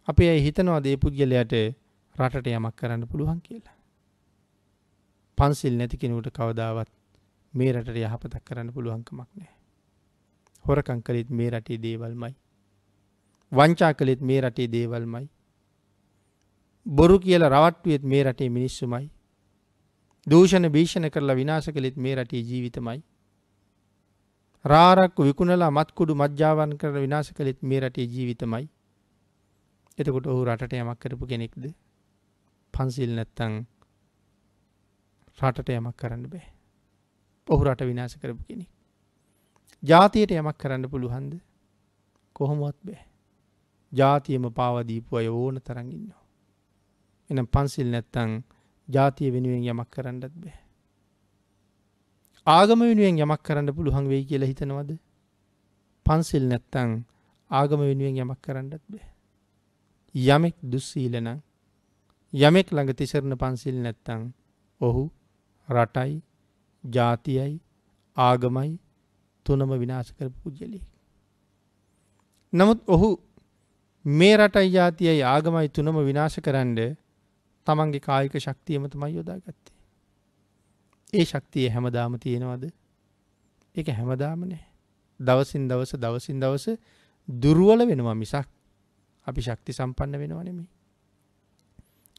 අපි අය හිතනවා දේ පුද්ගලයාට රටට යමක් කරන්න පුළුවන් කියලා. පන්සිල් නැති කෙනෙකුට කවදාවත් මේ රටට යහපතක් කරන්න පුළුවන් කමක් නැහැ. හොරකම් කළෙත් මේ රටේ දේවල්මයි. වංචා කළෙත් මේ රටේ දේවල්මයි. බොරු කියලා රවට්ටුවෙත් මේ රටේ මිනිස්සුමයි. දූෂණ භීෂණ කරලා විනාශ කළෙත් මේ රටේ ජීවිතමයි. රාරක්කු විකුණලා මත්කුඩු මජ්ජාවන් කරලා විනාශ කළෙත් මේ රටේ ජීවිතමයි. එතකොට ඔහු රටට යමක් කරපු කෙනෙක්ද? පන්සිල් නැත්තම් රටට යමක් කරන්න බෑ. ඔහු රට විනාශ කරපු කෙනෙක්. ජාතියට යමක් කරන්න පුළුවන්ද? කොහොමවත් බෑ. ජාතියම පාවා දීපු අය ඕන තරම් ඉන්නවා. එහෙනම් පන්සිල් නැත්තම් ජාතිය වෙනුවෙන් යමක් කරන්නත් බෑ. ආගම වෙනුවෙන් යමක් කරන්න පුළුවන් වෙයි කියලා හිතනවද? පන්සිල් නැත්තම් ආගම වෙනුවෙන් යමක් කරන්නත් බෑ. යමෙක් දුස්සීල නම් යමෙක් ළඟ තිසරණ පන්සිල් නැත්තම් ඔහු රටයි ජාතියයි ආගමයි තුනම විනාශ කරපු පුජ්‍යලෙක්. නමුත් ඔහු මේ රටයි ජාතියයි ආගමයි තුනම විනාශ කරන්න තමන්ගේ කායික ශක්තියම තමයි යොදාගත්තේ. ඒ ශක්තිය හැමදාම තියෙනවද? ඒක හැමදාම නැහැ. දවසින් දවස දුර්වල වෙනවා මිසක් අපි ශක්ති සම්පන්න වෙනව නෙමෙයි.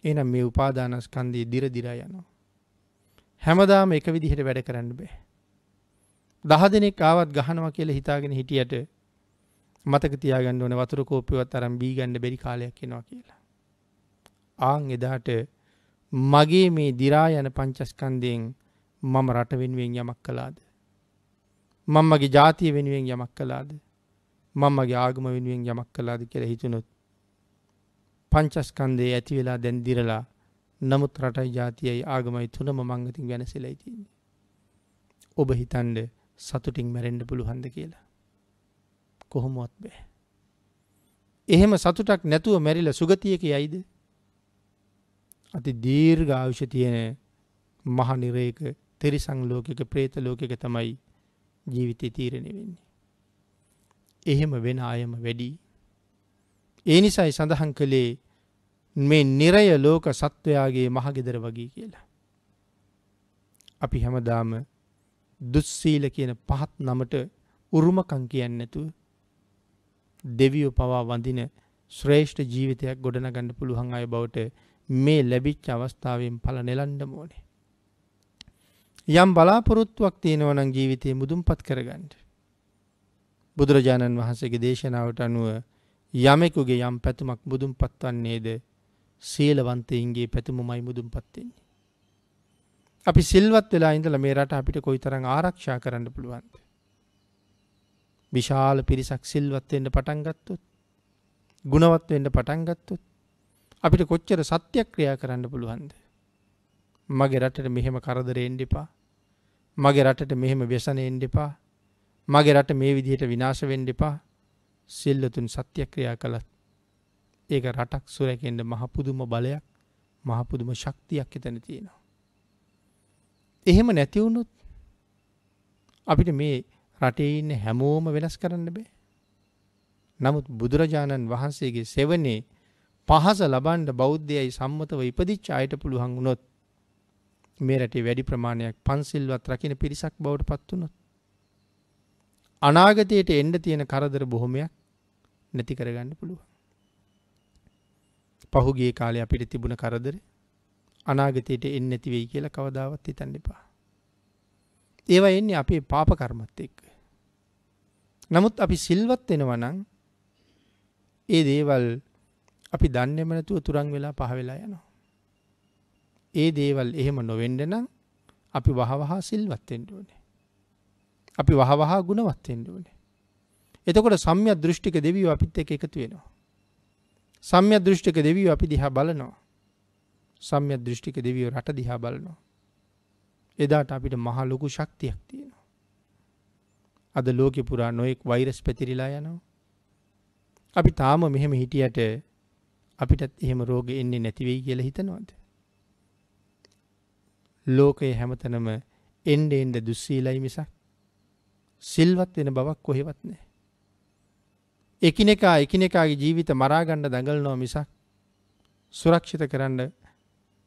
එහෙනම් මේ උපාදානස්කන්ධය දිර දිරා යනවා. හැමදාම එක විදිහට වැඩ කරන්න බෑ. 10 දෙනෙක් ආවත් ගහනවා කියලා හිතාගෙන හිටියට මතක තියාගන්න ඕනේ වතුර කෝප්පුවක් අරන් බී ගන්න බැරි කාලයක් එනවා කියලා. ආන් එදාට මගේ මේ දි รา යන පංචස්කන්ධයෙන් මම රට වෙනුවෙන් යමක් කළාද? මම මගේ ජාතිය වෙනුවෙන් යමක් කළාද? මම මගේ ආගම වෙනුවෙන් යමක් කළාද කියලා හිතුනොත් පංචස්කන්ධයේ ඇති වෙලා දැන් දිරලා නමුත් රටයි ජාතියයි ආගමයි තුනම මං අතින් වෙනසෙලයි තියෙන්නේ. ඔබ හිතන්නේ සතුටින් මැරෙන්න පුළුවන්ද කියලා? කොහොමවත් බෑ. එහෙම සතුටක් නැතුව මැරිලා සුගතියක යයිද? අති දීර්ඝ ආයුෂ තියෙන මහ නිරේක තිරිසන් ලෝකයක പ്രേත ලෝකයක තමයි ජීවිතේ තීරණය වෙන්නේ. එහෙම වෙන අයම වැඩි. ඒ නිසායි සඳහන් කළේ මේ නිරය ලෝක සත්වයාගේ මහගෙදර වගේ කියලා. අපි හැමදාම දුස්සීල කියන පහත් නමට උරුමකම් කියන්නේ නැතුව දෙවියෝ පවා වඳින ශ්‍රේෂ්ඨ ජීවිතයක් ගොඩනගන්න පුළුවන් අය බවට මේ ලැබිච්ච අවස්ථාවෙන් ඵල නෙලන්න ඕනේ. යම් බලාපොරොත්තුවක් තියෙනවා නම් ජීවිතේ මුදුන්පත් කරගන්න. බුදුරජාණන් වහන්සේගේ දේශනාවට අනුව යමෙකුගේ යම් පැතුමක් මුදුන්පත් වන්නේද සීලවන්තයින්ගේ පැතුමමයි මුදුන්පත් වෙන්නේ. අපි සිල්වත් වෙලා ඉඳලා මේ රට අපිට කොයිතරම් ආරක්ෂා කරන්න පුළුවන්ද? විශාල පිරිසක් සිල්වත් වෙන්න පටන් ගත්තොත්, ගුණවත් වෙන්න පටන් ගත්තොත් අපිට කොච්චර සත්‍යක්‍රියා කරන්න පුළුවන්ද? මගේ රටට මෙහෙම කරදර එන්න එපා. මගේ රටට මෙහෙම व्यसन එන්න එපා. මගේ රට මේ විදිහට විනාශ වෙන්න එපා. සිල්ලතුන් සත්‍යක්‍රියා කළත් ඒක රටක් සුරැකෙන්න මහ පුදුම බලයක්, මහ පුදුම ශක්තියක් එතන තියෙනවා. එහෙම නැති වුණොත් අපිට මේ රටේ ඉන්න හැමෝම වෙනස් කරන්න බෑ. නමුත් බුදුරජාණන් වහන්සේගේ සෙවණේ පහස ලබන්න බෞද්ධයයි සම්මතව ඉපදිච්ච අයට පුළුවන් වුණොත් මේ රටේ වැඩි ප්‍රමාණයක් පන්සිල්වත් රකින්න පිරිසක් බවට පත් වුණොත් අනාගතයට එන්න තියෙන කරදර බොහොමයක් නැති කරගන්න පුළුවන්. පහුගිය කාලේ අපිට තිබුණ කරදර අනාගතයට එන්නේ නැති වෙයි කියලා කවදාවත් හිතන්න එපා. ඒවා එන්නේ අපේ පාප කර්මත් එක්ක. නමුත් අපි සිල්වත් වෙනවා නම් ඒ දේවල් අපි දන්නේම නැතුව තුරන් වෙලා පහ වෙලා යනවා. ඒ දේවල් එහෙම නොවෙන්න නම් අපි වහවහ සිල්වත් වෙන්න ඕනේ. අපි වහවහ ගුණවත් වෙන්න ඕනේ. එතකොට සම්‍යක් දෘෂ්ටික දෙවියෝ අපිත් එක්ක එකතු වෙනවා. සම්‍යක් දෘෂ්ටික දෙවියෝ අපි දිහා බලනවා. සම්‍යක් දෘෂ්ටික දෙවියෝ රට දිහා බලනවා. එදාට අපිට මහ ලොකු ශක්තියක් තියෙනවා. අද ලෝකෙ පුරා නොයෙක් වෛරස් පැතිරිලා යනවා. අපි තාම මෙහෙම හිටියට අපිටත් එහෙම රෝග එන්නේ නැති වෙයි කියලා හිතනවද? ලෝකයේ හැමතැනම එන්න දුස්සීලයි මිසක් සිල්වත් වෙන බවක් කොහෙවත් නැහැ. එකිනෙකාගේ ජීවිත මරා ගන්න දඟලනවා මිසක් සුරක්ෂිත කරන්න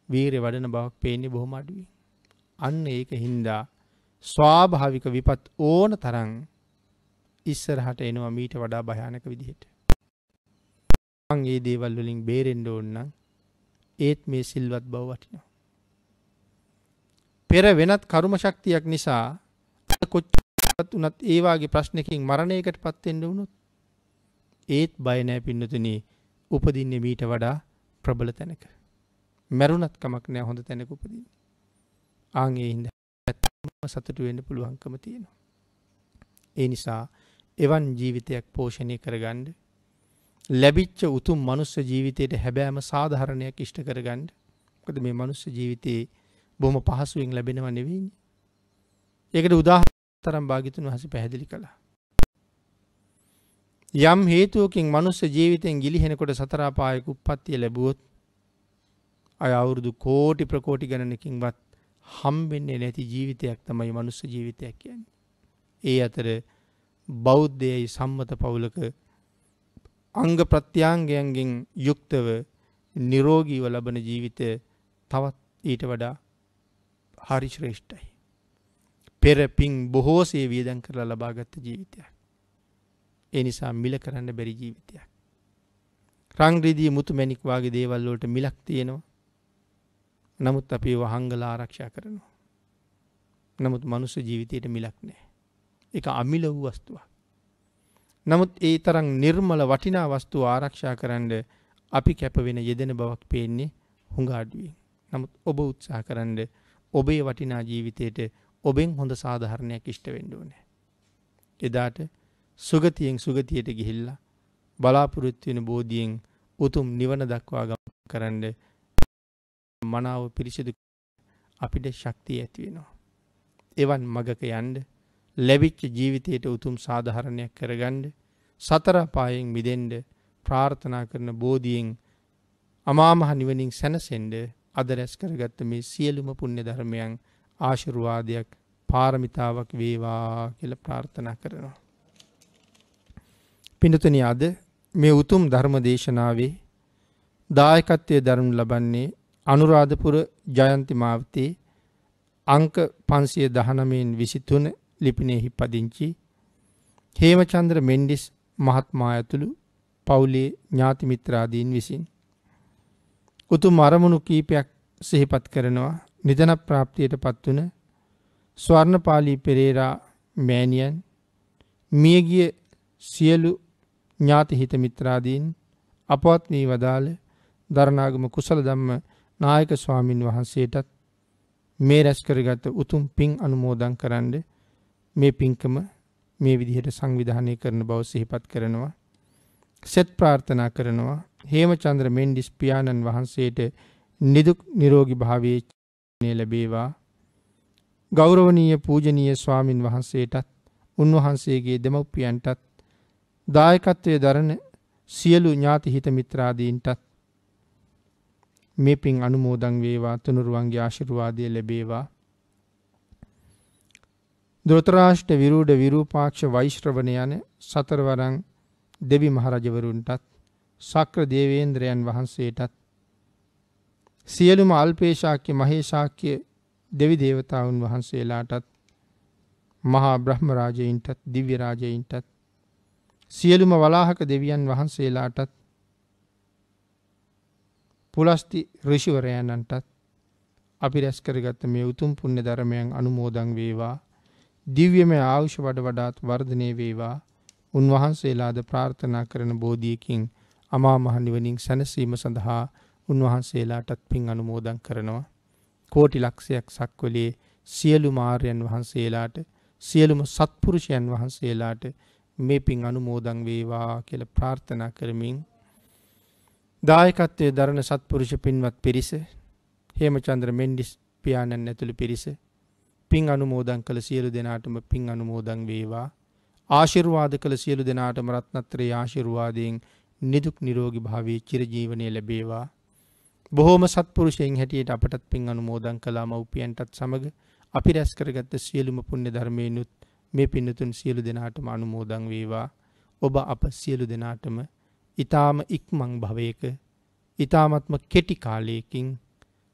වීරිය වඩන බවක් පේන්නේ බොහොම අඩුයි. අන්න ඒක හින්දා ස්වාභාවික විපත් ඕන තරම් ඉස්සරහට එනවා මීට වඩා භයානක විදිහට. මං මේ දේවල් වලින් බේරෙන්න ඕන නම් ඒත් මේ සිල්වත් බව වටිනවා. පෙර වෙනත් කර්ම ශක්තියක් නිසා කොච්චරත් උනත් ඒ වාගේ ප්‍රශ්නකින් මරණයකටපත් වෙන්න වුණොත් ඒත් බය නැහැ පින්නතුනි. උපදින්නේ මීට වඩා ප්‍රබල තැනක. මරුණත් කමක් නැහැ හොඳ තැනක උපදින්නේ. ආන් ඒ හින්දා සතුටු වෙන්න පුළුවන්කම තියෙනවා. ඒ නිසා එවන් ජීවිතයක් පෝෂණය කරගන්න ලැබිච්ච උතුම් මනුස්ස ජීවිතයට හැබෑම සාධාරණයක් ඉෂ්ට කරගන්න. මොකද මේ මනුස්ස ජීවිතේ බොහොම පහසුවෙන් ලැබෙනව නෙවෙයිනේ. ඒකට උදාහරණ භාග්‍යතුන් වහන්සේ පැහැදිලි කළා. යම් හේතුවකින් මනුස්ස ජීවිතෙන් ගිලිහෙනකොට සතර අපායක උප්පත්තිය ලැබුවොත් අය අවුරුදු කෝටි ප්‍රකෝටි ගණනකින්වත් හම්බෙන්නේ නැති ජීවිතයක් තමයි මනුස්ස ජීවිතයක් කියන්නේ. ඒ අතර බෞද්ධයයි සම්මත පවුලක අංග ප්‍රත්‍යංගයන්ගෙන් යුක්තව නිරෝගීව ලබන ජීවිතය තවත් ඊට වඩා හරි ශ්‍රේෂ්ඨයි. පෙර පින් බොහෝසේ වියදම් කරලා ලබාගත් ජීවිතයක්. ඒ නිසා මිල කරන්න බැරි ජීවිතයක්. රංග රිදී මුතු මැණික් වාගේ දේවල් වලට මිලක් තියෙනවා. නමුත් අපි ඒව හංගලා ආරක්ෂා කරනවා. නමුත් මනුස්ස ජීවිතයට මිලක් නැහැ. ඒක අමිල වූ වස්තුවක්. නමුත් ඒ තරම් නිර්මල වටිනා වස්තුව ආරක්ෂා කරන්න අපි කැප වෙන යෙදෙන බවක් පේන්නේ හුඟ අඩුවෙන්. නමුත් ඔබ උත්සාහ කරන්න ඔබේ වටිනා ජීවිතයට ඔබෙන් හොඳ සාධාරණයක් ඉෂ්ට වෙන්න ඕනේ. එදාට සුගතියෙන් සුගතියට ගිහිල්ලා බලාපොරොත්තු වෙන බෝධියෙන් උතුම් නිවන දක්වා ගමන් කරන්න මනාව පිරිසිදු අපිට ශක්තිය ඇති වෙනවා. එවන් මගක යන්න ලැබිච්ච ජීවිතයට උතුම් සාධාරණයක් කරගන්න සතර පායෙන් මිදෙන්න ප්‍රාර්ථනා කරන බෝධියෙන් අමා මහ නිවනින් සැනසෙන්න අද රැස් කරගත්ත මේ සියලුම පුණ්‍ය ධර්මයන් ආශිර්වාදයක් පාරමිතාවක් වේවා කියලා ප්‍රාර්ථනා කරනවා. පින්තුනි අද මේ උතුම් ධර්ම දේශනාවේ දායකත්වයේ දරනු ලබන්නේ අනුරාධපුර ජයන්ති මාවතේ අංක 519 23 ලිපිනයෙහි පදිංචි හේමචන්ද්‍ර මෙන්ඩිස් මහත්මයා ඇතුළු පවුලේ ඥාති මිත්‍රාදීන් විසින් උතුම් අරමුණු කීපයක් සිහිපත් කරනවා. නිදන ප්‍රාප්තියට පත්වන ස්වර්ණපාලී පෙරේරා මෑණියන් මියගිය සියලු ඥාති හිත මිත්‍රාදීන් අපවත් වී වදාළ දරණාගම කුසල ධම්ම නායක ස්වාමින් වහන්සේටත් මේ රැස් කරගත් උතුම් පින් අනුමෝදන් කරන්න මේ පින්කම මේ විදිහට සංවිධානය කරන බව සිහිපත් කරනවා. සෙත් ප්‍රාර්ථනා කරනවා හේමචන්ද්‍ර මෙන්ඩිස් පියාණන් වහන්සේට නිදුක් නිරෝගී භාවයේ ලැබේවා. ගෞරවනීය පූජනීය ස්වාමින් වහන්සේටත් උන්වහන්සේගේ දෙමව්පියන්ටත් දායකත්වයේ දරන සියලු ඥාති හිත මිත්‍රාදීන්ටත් මේ පින් අනුමෝදන් වේවා. තුනුරුවන්ගේ ආශිර්වාදය ලැබේවා. ධෘතරාෂ්ට්‍ර විරූඪ විරූපාක්ෂ වෛශ්‍රවණ යන සතරවරන් දෙවි මහරජවරුන්ටත් ශක්‍ර දේවේන්ද්‍රයන් වහන්සේටත් සියලුම අල්පේශාක්‍ය මහේශාක්‍ය දෙවි දේවතාවුන් වහන්සේලාටත් මහා බ්‍රහ්ම රාජයින්ටත් දිව්‍ය රාජයින්ටත් සියලුම වලාහක දෙවියන් වහන්සේලාටත් පුලස්ති ඍෂිවරයන්ටත් අපි රැස් කරගත්ත මේ උතුම් පුණ්‍ය ධර්මයන් අනුමෝදන් වේවා. දිව්‍යමය ආයුෂ වඩ වඩාත් වර්ධනය වේවා. උන්වහන්සේලාද ප්‍රාර්ථනා කරන බෝධියකින් අමා මහ නිවනින් සැනසීම සඳහා උන්වහන්සේලාටත් පින් අනුමෝදන් කරනවා. කෝටි ලක්ෂයක් සක්වලේ සියලුම ආර්යයන් වහන්සේලාට සියලුම සත්පුරුෂයන් වහන්සේලාට මේ පින් අනුමෝදන් වේවා කියලා ප්‍රාර්ථනා කරමින් දායකත්වයේ දරන සත්පුරුෂ පින්වත් පිරිස හේමචන්ද්‍ර මෙන්ඩිස් පියාණන් ඇතුළු පිරිස පින් අනුමෝදන් කළ සියලු දෙනාටම පින් අනුමෝදන් වේවා. ආශිර්වාද කළ සියලු දෙනාටම රත්නත්‍රයේ ආශිර්වාදයෙන් නිදුක් නිරෝගී භාවයේ චිරජීවනයේ ලැබේවා. බොහෝම සත්පුරුෂයන් හැටියට අපටත් පින් අනුමෝදන් කළා මව්පියන්ටත් සමග අපි රැස් කරගත්ත සියලුම පුණ්‍ය ධර්මයන්ුත් මේ පින්නතුන් සියලු දෙනාටම අනුමෝදන් වේවා. ඔබ අප සියලු දෙනාටම ඊ타ම ඉක්මන් භවයක ඊ타මත්ම කෙටි කාලයකින්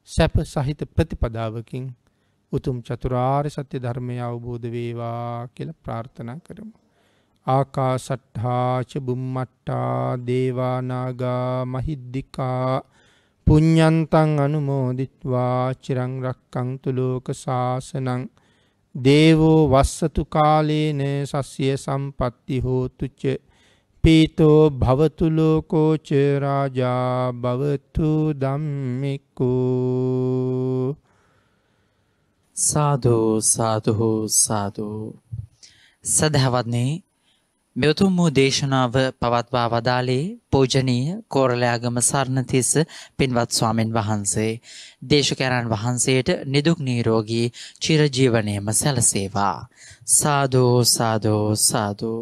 සැප සහිත ප්‍රතිපදාවකින් උතුම් චතුරාර්ය සත්‍ය ධර්මය අවබෝධ වේවා කියලා ප්‍රාර්ථනා කරමු. ආකාසට්ඨා ච බුම්මට්ටා දේවා නාග මහිද්దికා පුඤ්ඤන්තං අනුමෝදිත්වා චිරං රක්ඛන්තු ලෝක සාසනං දේවෝ වස්සතු කාලේන සස්ය සම්පatti හෝතු ච පීතෝ භවතු ලෝකෝ ච රාජා භවතු ධම්මිකෝ. සාදු සාදු සාදු. සදහවත්නි මෙතුම් වූ දේශනාව පවත්වා වදාළේ පූජනීය කෝරළයාගම සරණතිස්ස පින්වත් ස්වාමින් වහන්සේ. දේශකයන්න් වහන්සේට නිදුක් නිරෝගී චිරජීවනයේම සැලසේවා. සාදු සාදු සාදු.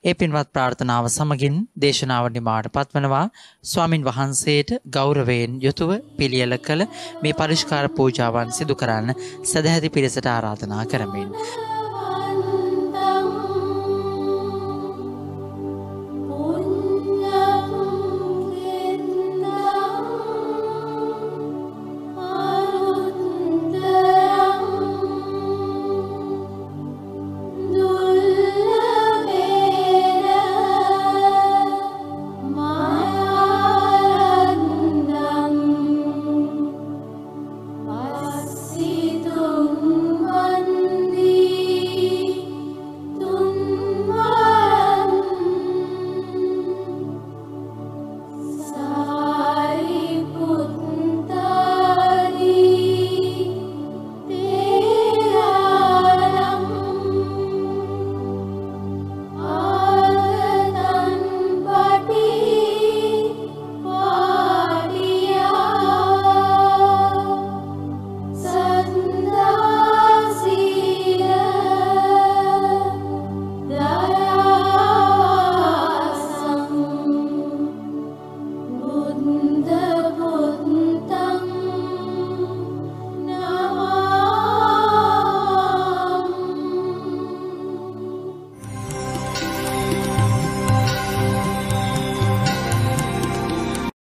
ඒ පින්වත් ප්‍රාර්ථනාව සමගින් දේශනාව නිමාට පත්වනවා. ස්වාමින් වහන්සේට ගෞරවයෙන් යුතුව පිළියෙල කළ මේ පරිස්කාර පූජාවන් සිදු කරන්න සදැහැති පිරිසට ආරාධනා කරමින්